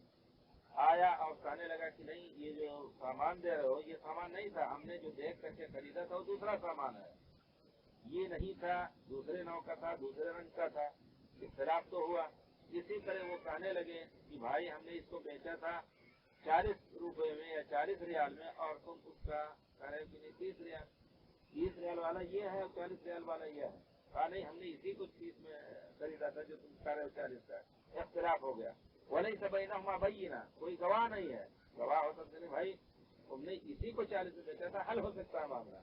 آیا اور کہنے لگا کہ نہیں، یہ جو سامان دے رہے ہو یہ سامان نہیں تھا، ہم نے جو دیکھ کر کے خریدا تھا وہ دوسرا سامان ہے، یہ نہیں تھا، دوسرے نوع کا تھا، دوسرے رنگ کا تھا۔ اختلاف تو ہوا۔ اسی طرح وہ کہنے لگے کہ بھائی ہم نے اس کو بیچا تھا 40 روپے میں یا 40 ریال میں، اور تم اس کا کہہ رہے کہ نہیں 30 ریال، 30 ریال والا یہ ہے اور 40 ریال والا یہ ہے۔ کہا نہیں، ہم نے اسی کو 30 میں خریدا تھا جو تم کہہ رہے ہو 40 کا۔ اختلاف ہو گیا۔ وَلَيْسَ بَيْنَهُمَا بَيِّنَةٌ، کوئی گواہ نہیں ہے، گواہ ہو سکتے نہیں، بھائی تم نے اسی کو 40 میں بیچا تھا، حل ہو سکتا ہے معاملہ،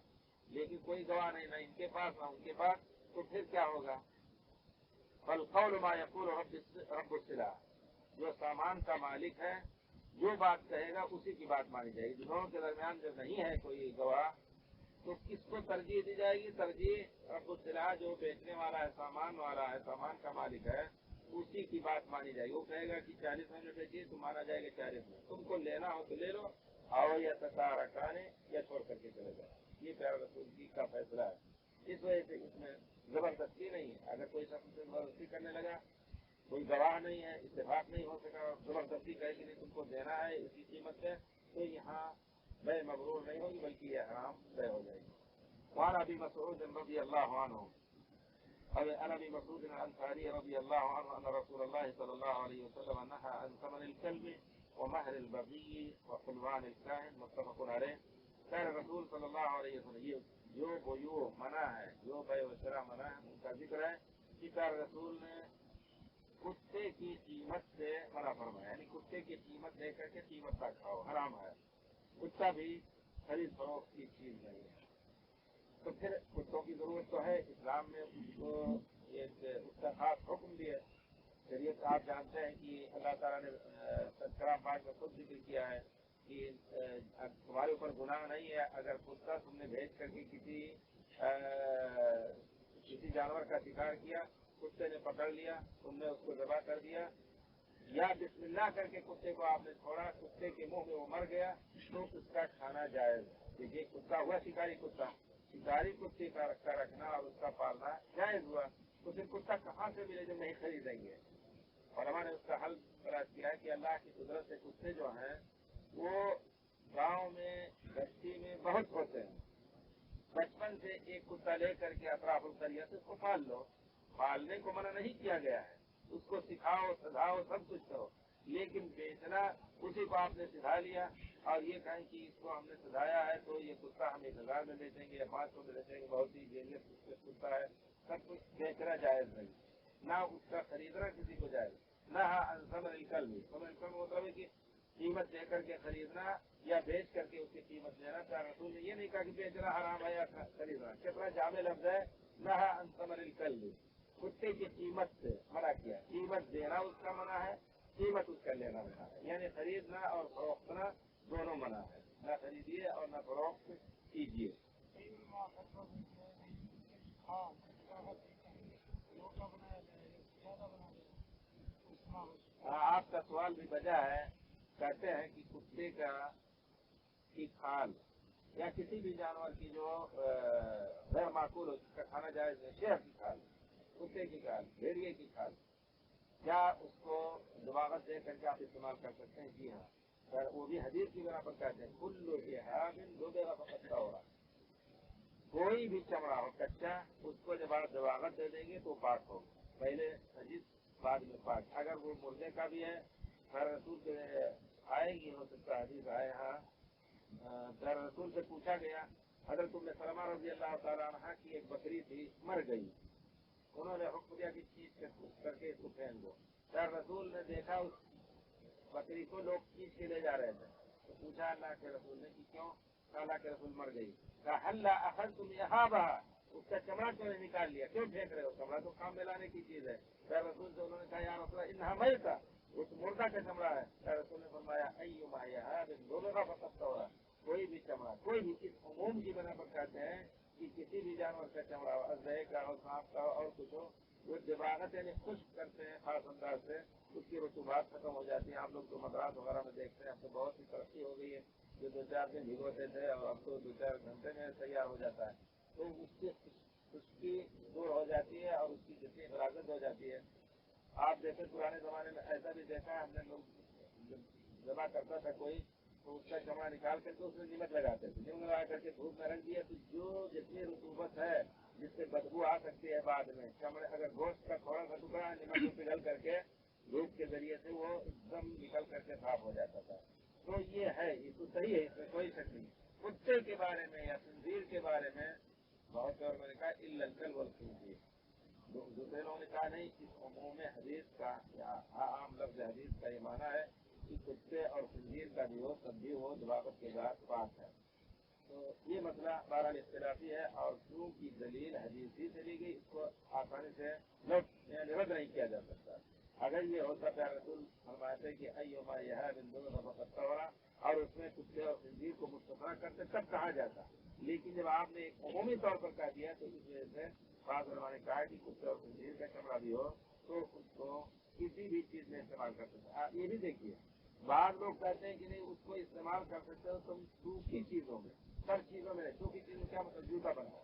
لیکن کوئی گواہ نہیں، نہ ان کے پاس نہ ان کے پاس، تو پھر کیا ہوگا؟ فَالْقَوْلُ مَا يَقُولُ رَبُّ السِّلْعَةِ، جو سامان کا مالک ہے جو بات کہے گا اسی کی بات مانی جائے گی۔ دونوں کے درمیان جب نہیں ہے کوئی گواہ تو کس کو ترجیح دی جائے گی؟ ترجیح رب السلعہ، جو بیچنے والا ہے، سامان والا ہے، سامان کا مالک ہے، اسی کی بات مانی جائے گی۔ وہ کہے گا کہ 40 میں بیچیے تو مانا جائے گا 40 میں، تم کو لینا ہو تو لے لو، اور یا تتارکان یا چھوڑ کر کے چلے جاؤ۔ یہ پیارے رسول جی کا فیصلہ ہے۔ اس وجہ سے اس میں زبردستی نہیں ہے. اگر کوئی شخص زبردستی کرنے لگا, کوئی گواہ نہیں ہے, اتفاق نہیں ہو سکا, زبردستی کہے کہ نہیں تم کو دینا ہے اسی قیمت سے, تو یہاں بے مبرور نہیں ہوگی بلکہ یہ حرام بے ہو جائے گی. وعن ابي مسعود رضي الله عنه عن ابي مسعود الانصاري رضي الله عنه ان رسول الله صلى الله عليه وسلم نهى عن ثمن الكلب ومهر البغي وحلوان الكاهن متفق عليه. كان الرسول صلى الله عليه وسلم جو بیوع منع ہے, جو بے و شرع منع ہے, ان کا ذکر ہے کہ پیارے رسول نے کتے کی قیمت سے منع فرمایا, یعنی کتے کی قیمت دے کر کے قیمت کا کھاؤ, حرام ہے. کتا بھی خرید فروخت کی چیز نہیں ہے. تو پھر کتوں کی ضرورت تو ہے, اسلام میں اس کو ایک اس کا خاص حکم بھی ہے. شریعت آپ جانتے ہیں کہ اللہ تعالیٰ نے تذکرہ پاک میں خود ذکر کیا ہے کہ تمہارے اوپر گناہ نہیں ہے اگر کتا تم نے بھیج کر کے کسی جانور کا شکار کیا, کتے نے پکڑ لیا, تم نے اس کو ذبح کر دیا, یا بسم اللہ کر کے کتے کو آپ نے چھوڑا, کتے کے منہ میں وہ مر گیا, تو اس کا کھانا جائز. دیکھیے کتا ہوا شکاری کتا, شکاری کتے کا رکھنا اور اس کا پالنا جائز ہوا. تو پھر کتا کہاں سے ملے جو نہیں خریدیں گے؟ علماء نے اس کا حل تلاش کیا ہے کہ اللہ کی قدرت سے کتے جو ہیں وہ گاؤں میں بستی میں بہت ہوتے ہیں. بچپن سے ایک کتا لے کر کے اطراف القریہ سے اس کو پال لو, پالنے کو منع نہیں کیا گیا ہے, اس کو سکھاؤ سدھاؤ سب کچھ کرو, لیکن بیچنا اسی کو آپ نے سکھا لیا اور یہ کہیں کہ اس کو ہم نے سدھایا ہے تو یہ کتا ہم 1000 میں بیچیں گے یا 500 میں بیچیں گے, بہت ہی جیلیت کتا ہے, سب کچھ بیچنا جائز نہیں, نہ اس کا خریدنا کسی کو جائز. نہ ثمن الکلب, ثمن الکلب مطلب ہے کہ قیمت دے کر کے خریدنا یا بیچ کر کے اس کی قیمت لینا. پیارے رسول نے یہ نہیں کہا کہ بیچنا حرام ہے یا خریدنا, کتنا جامع لفظ ہے. نہ ثمن الکلب, کتے کی قیمت سے منع کیا, قیمت دینا اس کا منع ہے, قیمت اس کا لینا منع ہے, یعنی خریدنا اور فروختنا دونوں منع ہے. نہ خریدیے اور نہ فروخت کیجیے. آپ کا سوال بھی وجہ ہے, کہتے ہیں کہ کتے کی کھال یا کسی بھی جانور کی جو غیر معقول ہو جس کا کھانا جائز ہے, شہر کی کھال, کتے کی کھال, بھیڑیے کی کھال, کیا اس کو دباغت دے کر کے آپ استعمال کر سکتے ہیں؟ جی ہاں, سر وہ بھی حدیث کی بنا پر کہتے ہیں کلو کے حامل دو بیگا پکڑتا ہو رہا, کوئی بھی چمڑا ہو کچا اس کو جب آپ دباغت دے دیں گے تو پاک ہو, پہلے حدیث بعد میں پاک. اگر وہ مردے کا بھی ہے, سر رسول کے آئے گی, ہو سکتا حدیث آئے. ہاں, سر رسول سے پوچھا گیا, حضرت ام سلمہ رضی اللہ تعالیٰ عنہ کی ایک بکری تھی, مر گئی, انہوں نے حکم دیا کہ کھینچ کر کے اس کو پھینک دو. سر رسول نے دیکھا اس بکری کو لوگ کھینچ کے لے جا رہے تھے, تو پوچھا اللہ کے رسول نے کہ کیوں؟ اللہ کے رسول مر گئی. کہا ہلا اخذ تم یہاں بہا, اس کا چمڑا کیوں نہیں نکال لیا, کیوں پھینک رہے ہو؟ چمڑا تو کام میں لانے کی چیز ہے. سر رسول سے انہوں نے کہا یا رسول اللہ انہا میتا, اس مردہ کا چمڑا ہے. سر رسول نے فرمایا ایما یہابن دونوں کا فقط ہو رہا, کوئی بھی چمڑا, کوئی بھی, اس عموم کی بنا پر کہتے ہیں کہ کسی بھی جانور کا چمڑا ہو, ازرے کا ہو, سانپ کا ہو اور کچھ ہو, وہ دباغت یعنی خشک کرتے ہیں خاص انداز سے, اس کی رطوبات ختم ہو جاتی ہیں. آپ لوگ تو مدرات وغیرہ میں دیکھتے ہیں, اب تو بہت سی ترقی ہو گئی ہے, جو 2-4 دن بھگوتے تھے اور اب تو 2-4 گھنٹے میں تیار ہو جاتا ہے, تو اس سے خشکی دور ہو جاتی ہے اور اس کی جتنی حراست ہو جاتی ہے. آپ دیکھیں پرانے زمانے میں ایسا بھی دیکھا ہے, ہم نے لوگ ذبح کرتا تھا کوئی, تو اس کا چمڑا نکال کر کے اس میں نمک لگاتے تھے, نمک لگا کر کے دھوپ میں رکھ دیا, تو جو جتنی رطوبت ہے جس سے بدبو آ سکتی ہے بعد میں, چمڑے اگر گوشت کا تھوڑا سا ٹکڑا نمک میں پگھل کر کے دھوپ کے ذریعے سے وہ ایک دم نکل کر کے صاف ہو جاتا تھا. تو یہ ہے, یہ تو صحیح ہے, اس میں کوئی شک نہیں. کتے کے بارے میں یا خنزیر کے بارے میں بہت اور میں نے کہا الکل والخنزیر, دوسرے لوگوں نے کہا نہیں, اس عموم حدیث کا یا عام لفظ حدیث کا یہ معنی ہے کہ کتے اور خنزیر کا بھی ہو تب بھی وہ دباغت کے بعد پاک ہے. تو یہ مسئلہ بہرحال اختلافی ہے, اور کیوں کی دلیل حدیث ہی سے لی گئی, اس کو آسانی سے رد نہیں کیا جا سکتا. اگر یہ ہوتا پیارے رسول فرماتے کہ ایما یہابن دونوں کا فقط ہو رہا, اور اس میں کتے اور خنزیر کو مستثنا کرتے تب کہا جاتا, لیکن جب آپ نے ایک عمومی طور پر کہہ دیا تو اس وجہ سے بعض علماء نے کہا کہ کتے اور خنزیر کا چمڑا بھی ہو تو اس کو کسی بھی چیز میں استعمال کر سکتے. یہ بھی دیکھیے, بعض لوگ کہتے ہیں کہ نہیں اس کو استعمال کر سکتے ہو تم سوکھی چیزوں میں, سر چیزوں میں. سوکھی چیزوں کیا مطلب؟ جوتا بناؤ,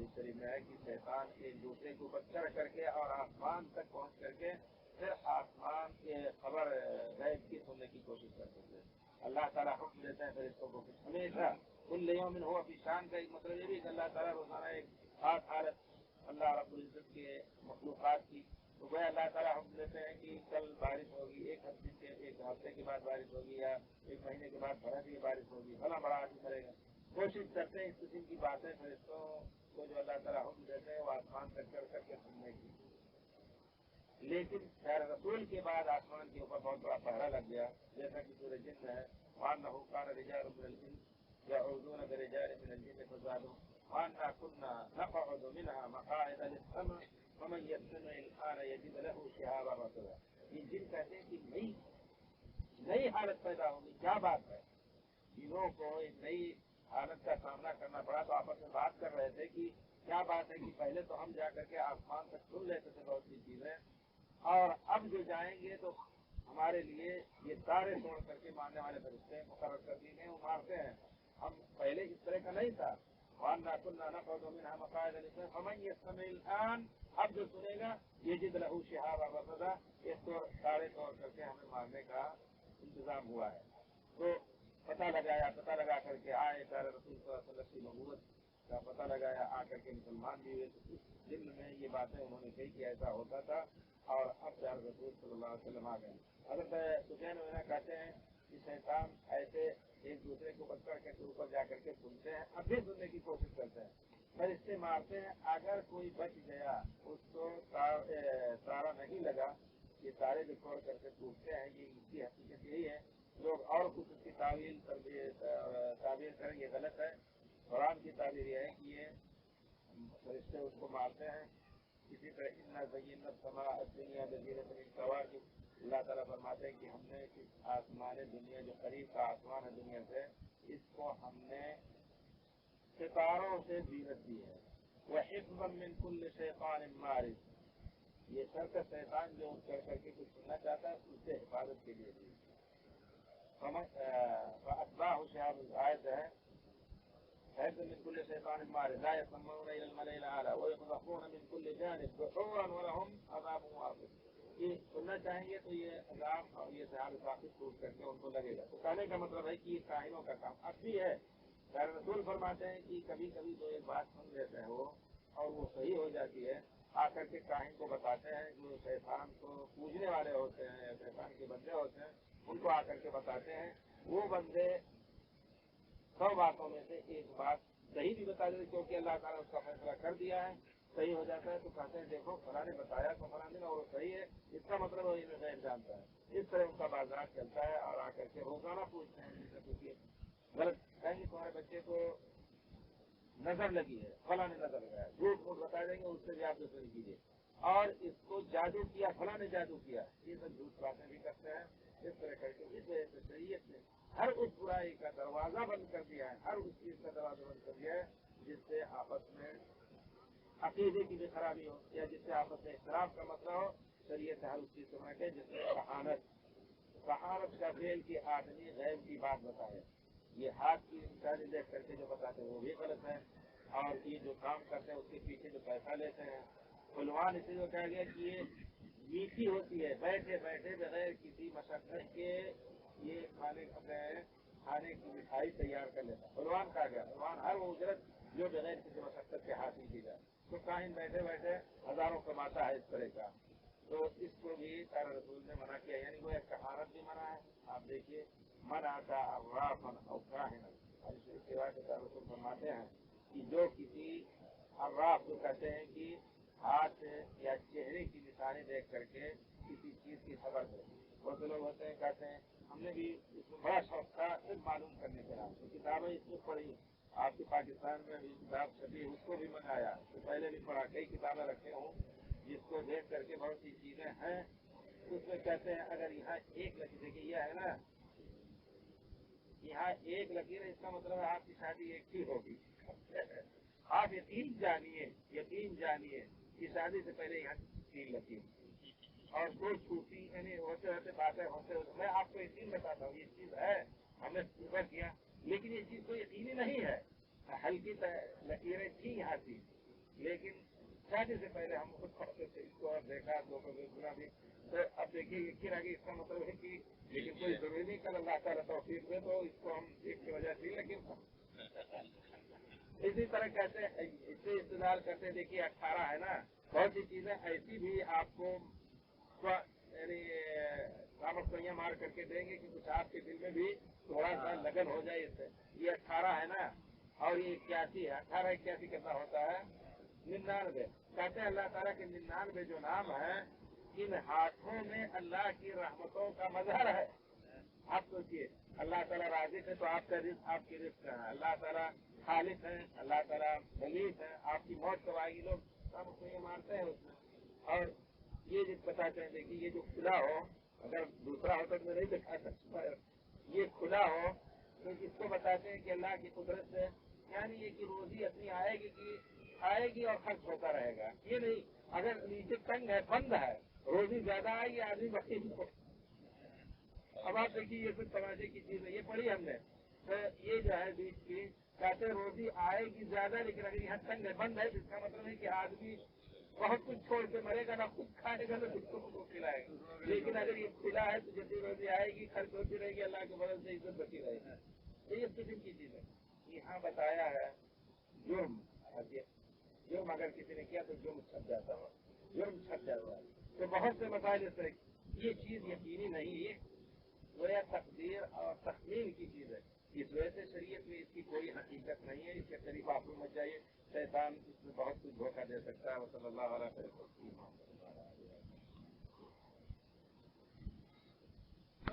حدیث شریف میں ہے کہ شیطان ایک دوسرے کے اوپر چڑھ کر کے اور آسمان تک پہنچ کر کے پھر آسمان کے خبر غیب کی سننے کی کوشش کرتے تھے. اللہ تعالیٰ حکم دیتے ہیں فرشتوں کو ہمیشہ کل یوم ہو اپنی شان کا ایک مطلب یہ بھی کہ اللہ تعالیٰ روزانہ ایک خاص حالت اللہ رب العزت کے مخلوقات کی تو وہ اللہ تعالیٰ حکم دیتے ہیں کہ کل بارش ہوگی، ایک ہفتے کے بعد بارش ہوگی یا ایک مہینے کے بعد بڑا بھی بارش ہوگی، بڑا بڑا آدمی کرے گا. کوشش کرتے ہیں اس قسم کی باتیں فرشتوں کو جو اللہ تعالیٰ حکم دیتے ہیں وہ آسمان تک چڑھ کر کے سننے کی. لیکن خیر رسول کے بعد آسمان کے اوپر بہت بڑا پہرا لگ گیا، جیسا کہ سورہ جن میں ہے وَأَنَّهُ كَانَ رِجَالٌ مِّنَ الْجِنِّ يَعُوذُونَ بِرِجَالٍ مِّنَ الْجِنِّ فَزَادُوهُمْ وَأَنَّا كُنَّا نَقْعُدُ مِنْهَا مَقَاعِدَ لِلسَّمْعِ فَمَن يَسْتَمِعِ الْآنَ يَجِدْ لَهُ شِهَابًا رَّصَدًا. یہ جن کہتے ہیں کہ نئی حالت پیدا ہوگی. کیا بات ہے؟ جنوں کو ایک نئی حالت کا سامنا کرنا پڑا تو آپس میں بات کر رہے تھے کہ کیا بات ہے کہ پہلے تو ہم جا کر کے آسمان تک سن لیتے تھے بہت سی چیزیں اور اب جو جائیں گے تو ہمارے لیے یہ تارے توڑ کر کے مارنے والے فرشتے مقرر کر دیے گئے وہ مارتے ہیں. ہم پہلے اس طرح کا نہیں تھا. وَأَنَّا كُنَّا نَقْعُدُ مِنْهَا مَقَاعِدَ لِلسَّمْعِ فَمَن يَسْتَمِعِ الْآنَ اب جو سنے گا يَجِدْ لَهُ شِهَابًا رَّصَدًا اس کو تارے توڑ کر کے ہمیں مارنے کا انتظام ہوا ہے. تو پتہ لگا کر کے آئے پیارے رسول صلی اللہ علیہ وسلم کی نبوت کا پتہ لگایا، آ کر کے مسلمان بھی ہوئے. تو اس دل میں یہ باتیں انہوں نے کہی کہ ایسا ہوتا تھا اور اب پیارے رسول صلی اللہ علیہ وسلم آ گئے. حضرت سفیان وغیرہ کہتے ہیں کہ شیطان ایسے ایک دوسرے کو پکڑ کر کے اوپر جا کر کے سنتے ہیں، اب بھی سننے کی کوشش کرتے ہیں، فرشتے مارتے ہیں. اگر کوئی بچ گیا اس کو تارا نہیں لگا، یہ تارے جو چھوڑ کر کے ٹوٹتے ہیں یہ اس کی حقیقت یہی ہے. لوگ اور کچھ اس کی تعبیر کریں یہ غلط ہے. قرآن کی تعبیر یہ ہے کہ یہ فرشتے اس کو مارتے ہیں. اسی طرح اِنَّا زَيَّنَّا السَّمَاءَ الدُّنْيَا بِزِينَةٍ مِّن كَوَاكِبَ اللہ تعالیٰ فرماتے ہیں کہ ہم نے اس آسمان دنیا جو قریب کا آسمان ہے دنیا سے اس کو ہم نے ستاروں سے زینت دی ہے. وَحِفْظًا مِّن كُلِّ شَيْطَانٍ مَارِدٍ یہ شرط شیطان جو چڑھ کر کے کچھ سننا چاہتا ہے اس سے حفاظت کے لیے دی. فَأَتْبَاعُهُ شِهَابٌ آیت ہے حِفْظًا مِّن كُلِّ شَيْطَانٍ مَارِدٍ لَا يَسْمَعُونَ إِلَى الْمَلَإِ الْأَعْلَىٰ وَيُقْذَفُونَ مِن كُلِّ جَانِبٍ دُحُورًا وَلَهُمْ عَذَابٌ وَاصِبٌ. یہ سننا چاہیں گے تو یہ عذاب اور یہ سہاب ثابت ٹوٹ کر کے ان کو لگے گا. تو کہنے کا مطلب ہے کہ یہ کاہنوں کا کام اب بھی ہے. پیارے رسول فرماتے ہیں کہ کبھی کبھی تو ایک بات سن لیتے ہیں وہ اور وہ صحیح ہو جاتی ہے، آ کر کے کاہن کو بتاتے ہیں. جو شیطان کو پوجنے والے ہوتے ہیں یا شیطان کے بندے ہوتے ہیں ان کو آ کر کے بتاتے ہیں. وہ بندے 100 باتوں میں سے ایک بات صحیح بھی بتا دیتے کیونکہ اللہ تعالیٰ اس کا فیصلہ کر دیا ہے، صحیح ہو جاتا ہے تو کہتے ہیں دیکھو فلاں نے بتایا تو فلاں دن اور وہ صحیح ہے، اس کا مطلب وہ انہیں غیر جانتا ہے. اس طرح ان کا بازار چلتا ہے اور آ کر کے روزانہ پوچھتے ہیں جن سے پوچھیے غلط کہیں گے تمہارے بچے کو نظر لگی ہے، فلاں نے نظر لگایا، جھوٹ موٹ بتا دیں گے اس سے بھی آپ دوسرے کیجیے اور اس کو جادو کیا فلاں نے جادو کیا، یہ سب جھوٹ باتیں بھی کرتے ہیں. اس طرح کر کے اس وجہ سے شریعت نے ہر اس برائی کا دروازہ بند کر دیا ہے، ہر اس چیز کا دروازہ بند کر دیا ہے جس سے آپس میں عقیدے کی بھی خرابی ہو یا جس سے آپس میں اختلاف کا مسئلہ ہو. شریعت ہر اس چیز کو منع کرے جس سے کہانت کا فعل کی آدمی غیب کی بات بتائے. یہ ہاتھ کی نشانی دیکھ کر کے جو بتاتے ہیں وہ بھی غلط ہے اور یہ جو کام کرتے ہیں اس کے پیچھے جو پیسہ لیتے ہیں فلوان اسی کو کہا گیا کہ یہ میٹھی ہوتی ہے، بیٹھے بیٹھے بغیر کسی مشقت کے یہ کھانے کی مٹھائی تیار کر لیتا ہے. فلوان کہا گیا فلوان ہر وہ اجرت جو بغیر کسی مشقت کے حاصل کی جائے. تو کاہن بیٹھے بیٹھے ہزاروں کماتا ہے اس طرح کا. تو اس کو بھی سارا رسول نے منع کیا، یعنی وہ ایک کہانت بھی منع ہے. آپ دیکھیے من آتا عرافا او کاہنا، اس روایت میں سارا رسول فرماتے ہیں کہ جو کسی عراف کو کہتے ہیں کہ ہاتھ یا چہرے کی نشانی دیکھ کر کے کسی چیز کی خبر دے. بہت لوگ ہوتے ہیں کہتے ہیں ہم نے بھی اس میں بڑا شوق تھا صرف معلوم کرنے کے نام سے کتابیں اس میں پڑھی. آپ کے پاکستان میں بھی کتاب چھپی اس کو بھی منگایا، تو پہلے بھی پڑھا، کئی کتابیں رکھے ہوں جس کو دیکھ کر کے بہت سی چیزیں ہیں. اس میں کہتے ہیں اگر یہاں ایک لکیر دیکھیے یہ ہے نا یہاں ایک لکیر ہے اس کا مطلب ہے آپ کی شادی ایک ہی ہوگی. آپ یقین جانیے کہ شادی سے پہلے یہاں 3 لکیر اور کوئی چھوٹی یعنی ہوتے ہوتے باتیں ہوتے ہوتے میں آپ کو یقین بتاتا ہوں یہ چیز ہے ہم نے صبح کیا لیکن یہ چیز تو یقینی نہیں ہے. ہلکی لکیریں تھیں یہاں تھی لیکن شادی سے پہلے ہم خود پڑھتے تھے اس کو، اور دیکھا لوگوں کو سنا بھی، تو اب دیکھیے یقین آگے اس کا مطلب ہے کہ لیکن کوئی ضروری نہیں کل اللہ تعالیٰ توفیق دے تو اس کو ہم ایک کی وجہ سے، لیکن اسی طرح کہتے ہیں اس سے استعمال کرتے ہیں. دیکھیے 18 ہے نا، بہت سی چیزیں ایسی بھی آپ کو یعنی سامسیاں مار کر کے دیں گے کہ کچھ آپ کے دل میں بھی تھوڑا سا لگن ہو جائے اس سے. یہ 18 ہے نا، اور یہ 81 ہے. 18 81 کتنا ہوتا ہے؟ 99. کہتے ہیں اللہ تعالیٰ کے 99 جو نام ہیں، ان ہاتھوں میں اللہ کی رحمتوں کا مظہر ہے. آپ سوچیے اللہ تعالیٰ رازق ہے تو آپ کا رزق آپ کی رزق ہے، اللہ تعالیٰ خالق ہے، اللہ تعالیٰ ملیک ہے، آپ کی موت کب آئے گی لوگ سب اس میں یہ مانتے ہیں اس میں. اور یہ جس بتاتے ہیں دیکھیے یہ جو کھلا ہو، اگر دوسرا ہو تو میں نہیں دکھا سکتا، یہ کھلا ہو تو اس کو بتاتے ہیں کہ اللہ کی قدرت سے، یعنی یہ کہ روزی اپنی آئے گی اور خرچ ہوتا رہے گا. یہ نہیں اگر نیچے تنگ ہے بند ہے روزی زیادہ آئے گی آدمی بخی ہو. اب آپ دیکھیے یہ کچھ تماشے کی چیز ہے، یہ پڑھی ہم نے تو یہ جو ہے بیچ کی کہتے روزی آئے گی زیادہ، لیکن اگر یہاں تنگ ہے بند ہے تو اس کا مطلب ہے کہ آدمی بہت کچھ چھوڑ کے مرے گا، نہ خود کھائے گا نہ دوسروں کو کھلائے گا. لیکن اگر یہ کھلا ہے تو جتنی روزی آئے گی خرچ ہوتی رہے گی، اللہ کے بدل سے عزت بچی رہے گی. یہ اس قسم کی چیز ہے. یہاں بتایا ہے جرم اگر کسی نے کیا تو جرم چھپ جاتا ہے، تو بہت سے مسائل اس طرح. یہ چیز یقینی نہیں ہے، گویا تقدیر اور تخمین کی چیز ہے. اس وجہ سے شریعت میں اس کی کوئی حقیقت نہیں ہے. اس کے قریب آپ کو چاہیے، شیطان اس میں بہت کچھ دھوکہ دے سکتا ہے. صلی اللہ علیہ وسلم.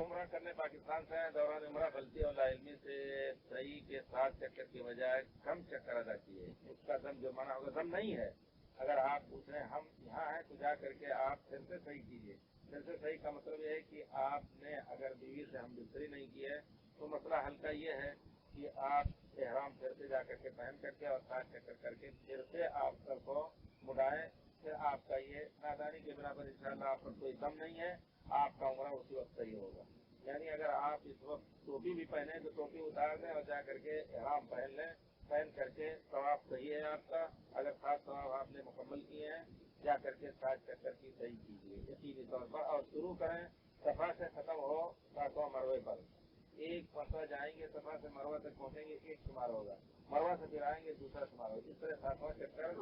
عمرہ کرنے پاکستان سے آئے، دوران عمرہ غلطی اور لاعلمی سے صحیح کے 7 چکر کی بجائے کم چکر ادا کیے، اس کا دم جرمانہ ہوگا. دم نہیں ہے. اگر آپ پوچھ رہے ہیں ہم یہاں ہیں تو جا کر کے آپ پھر سے صحیح کیجیے. پھر سے صحیح کا مطلب یہ ہے کہ آپ نے اگر بیوی سے ہم بستری نہیں کی ہے تو مسئلہ حل کا یہ ہے کہ آپ احرام پھر سے جا کر کے پہن کر کے اور 7 چکر کر کے پھر سے آپ سر کو مڑائیں. پھر آپ کا یہ نادانی کے بنا پر انشاءاللہ آپ پر کوئی دم نہیں ہے، آپ کا عمرہ اسی وقت صحیح ہوگا. یعنی اگر آپ اس وقت ٹوپی بھی پہنے تو ٹوپی اتار دیں اور جا کر کے احرام پہن لیں، پہن کر کے طواف صحیح ہے آپ کا. اگر 7 طواف آپ نے مکمل کیے ہیں جا کر کے 7 چکر کی صحیح کیجیے یقینی طور پر، اور شروع کریں صفا سے ختم ہو 7واں مروے پر. ایک مرتبہ جائیں گے صفا سے مروہ تک پہنچیں گے ایک شمار ہوگا، مروہ سے پھر آئیں گے دوسرا شمار ہوگا. اس طرح 7واں چکر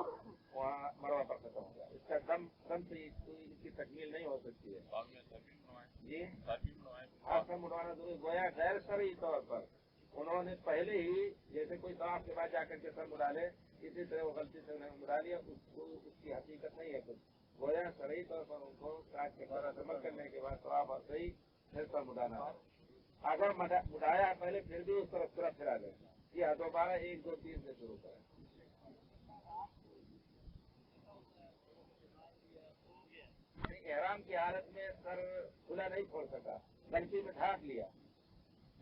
وہاں مروہ پر ختم ہوگا. اس کا دم سے اس کی تکمیل نہیں ہو سکتی ہے. جی آپ کا مڑوانا ضروری. گویا غیر شرعی طور پر انہوں نے پہلے ہی جیسے کوئی طواف کے بعد جا کر کے سر مڑا لے، اسی طرح وہ غلطی سے انہوں نے مڑا لیا، اس کی حقیقت نہیں ہے کچھ. گویا شرعی طور پر ان کو 7 کے بعد عمل کرنے کے بعد طواف اور صحیح پھر سر مڑانا ہے. اگر مڑایا پہلے پھر بھی اس طرف پھرا دیں. یہ دوبارہ 1 2 3 سے شروع کریں. احرام کی حالت میں سر کھلا نہیں چھوڑ سکا، غلطی میں ڈھانپ لیا،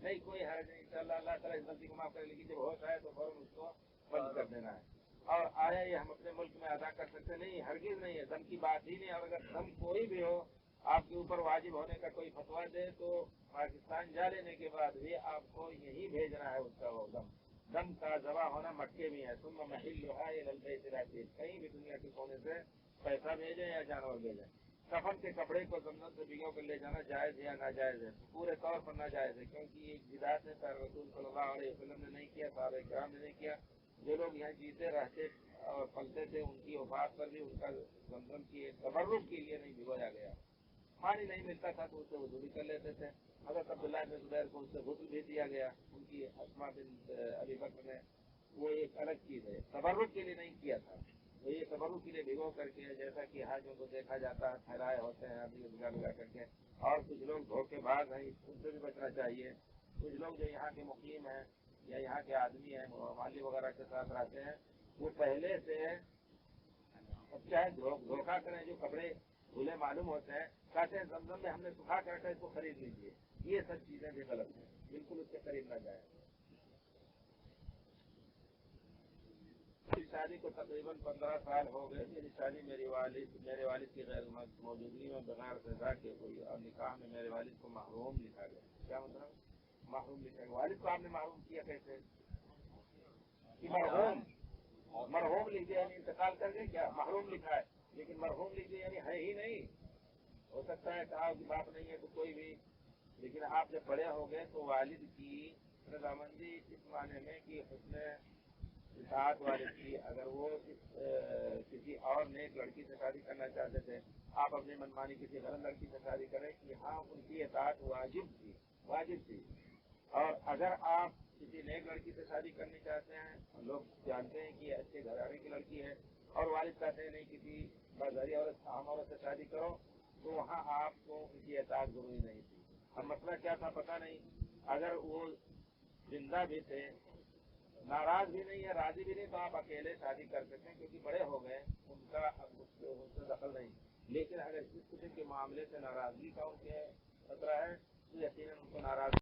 نہیں کوئی حرج نہیں. انشاءاللہ اللہ تعالیٰ اس غلطی کو معاف کرے. لیکن جب ہوش آئے تو فوراً اس کو بند کر دینا ہے. اور آیا یہ ہم اپنے ملک میں ادا کر سکتے نہیں، ہرگز نہیں ہے. دم کی بات ہی نہیں. اور اگر دم کوئی بھی ہو آپ کے اوپر واجب ہونے کا کوئی فتویٰ دے تو پاکستان جا لینے کے بعد بھی آپ کو یہی بھیجنا ہے اس کا وہ دم کا ذبح ہونا مکے میں ہے. ثم محلھا الی البیت العتیق. کہیں بھی دنیا کے کونے سے پیسہ بھیجیں یا جانور بھیجیں. کفن کے کپڑے کو زمزم سے بھگو کر لے جانا جائز ہے یا ناجائز ہے؟ پورے طور پر ناجائز ہے، کیونکہ یہ بدعت ہے. رسول صلی اللہ علیہ وسلم نے نہیں کیا، صحابہ کرام نے نہیں کیا. جو لوگ یہاں جیتے رہتے اور پلتے تھے ان کی وفات پر بھی ان کا زمزم کی تبرک کے لیے نہیں بھگویا گیا. پانی نہیں ملتا تھا تو اس سے وضو بھی کر لیتے تھے. حضرت عبداللہ بن زبیر کو اس سے غسل بھی دیا گیا. ان کی اسماء بنت ابی بکر نے، وہ ایک الگ چیز ہے، تبرک کے لیے نہیں کیا تھا. تو یہ تبرک کے لیے بھگو کر کے جیسا کہ حاجوں کو دیکھا جاتا ہے پھیلائے ہوتے ہیں ابھی لگا کر کے. اور کچھ لوگ دھوکے باز ہیں، ان سے بھی بچنا چاہیے. کچھ لوگ جو یہاں کے مقیم ہیں یا یہاں کے آدمی ہیں مالی وغیرہ کے ساتھ رہتے ہیں، وہ پہلے سے چاہے دھوکہ کریں، جو کپڑے دھلے معلوم ہوتے ہیں کہتے ہیں زمزم میں ہم نے سکھا کر کے اس کو خرید لیجیے. یہ سب چیزیں بھی غلط ہیں، بالکل اس کے قریب نہ جائیں. شادی کو تقریباً 15 سال ہو گئے. میری شادی میرے والد کی غیر موجودگی میں بغیر سزا کے ہوئی اور نکاح میں میرے والد کو محروم لکھا گیا. کیا مطلب محروم لکھا گیا؟ والد کو آپ نے محروم کیا کیسے؟ محروم مرحوم لکھ دیا یعنی انتقال کر گئے کیا؟ محروم لکھا ہے لیکن مرحوم لکھ دیا یعنی ہے ہی نہیں. ہو سکتا ہے کہا کہ باپ نہیں ہے تو کوئی بھی، لیکن آپ جب بڑے ہو گئے تو والد کی رضامندی اس معنی میں کہ حسن اطاعت والد کی، اگر وہ کسی اور نیک لڑکی سے شادی کرنا چاہتے تھے، آپ اپنی منمانی کسی غلط لڑکی سے شادی کریں کہ ہاں ان کی اطاعت واجب تھی. اور اگر آپ کسی نیک لڑکی سے شادی کرنی چاہتے ہیں، لوگ جانتے ہیں کہ یہ اچھے گھرانے کی لڑکی ہے اور والد کہتے ہیں نہیں کسی بازاری عورت عام عورت سے شادی کرو، تو وہاں آپ کو ان کی اطاعت ضروری نہیں تھی. اب مسئلہ کیا تھا پتہ نہیں، اگر وہ زندہ بھی تھے، ناراض بھی نہیں ہے، راضی بھی نہیں، تو آپ اکیلے شادی کر سکتے ہیں کیونکہ بڑے ہو گئے، ان کا ان سے دخل نہیں. لیکن اگر اس قسم کے معاملے سے ناراضگی کا ان کے خطرہ ہے تو یقیناً ان کو ناراض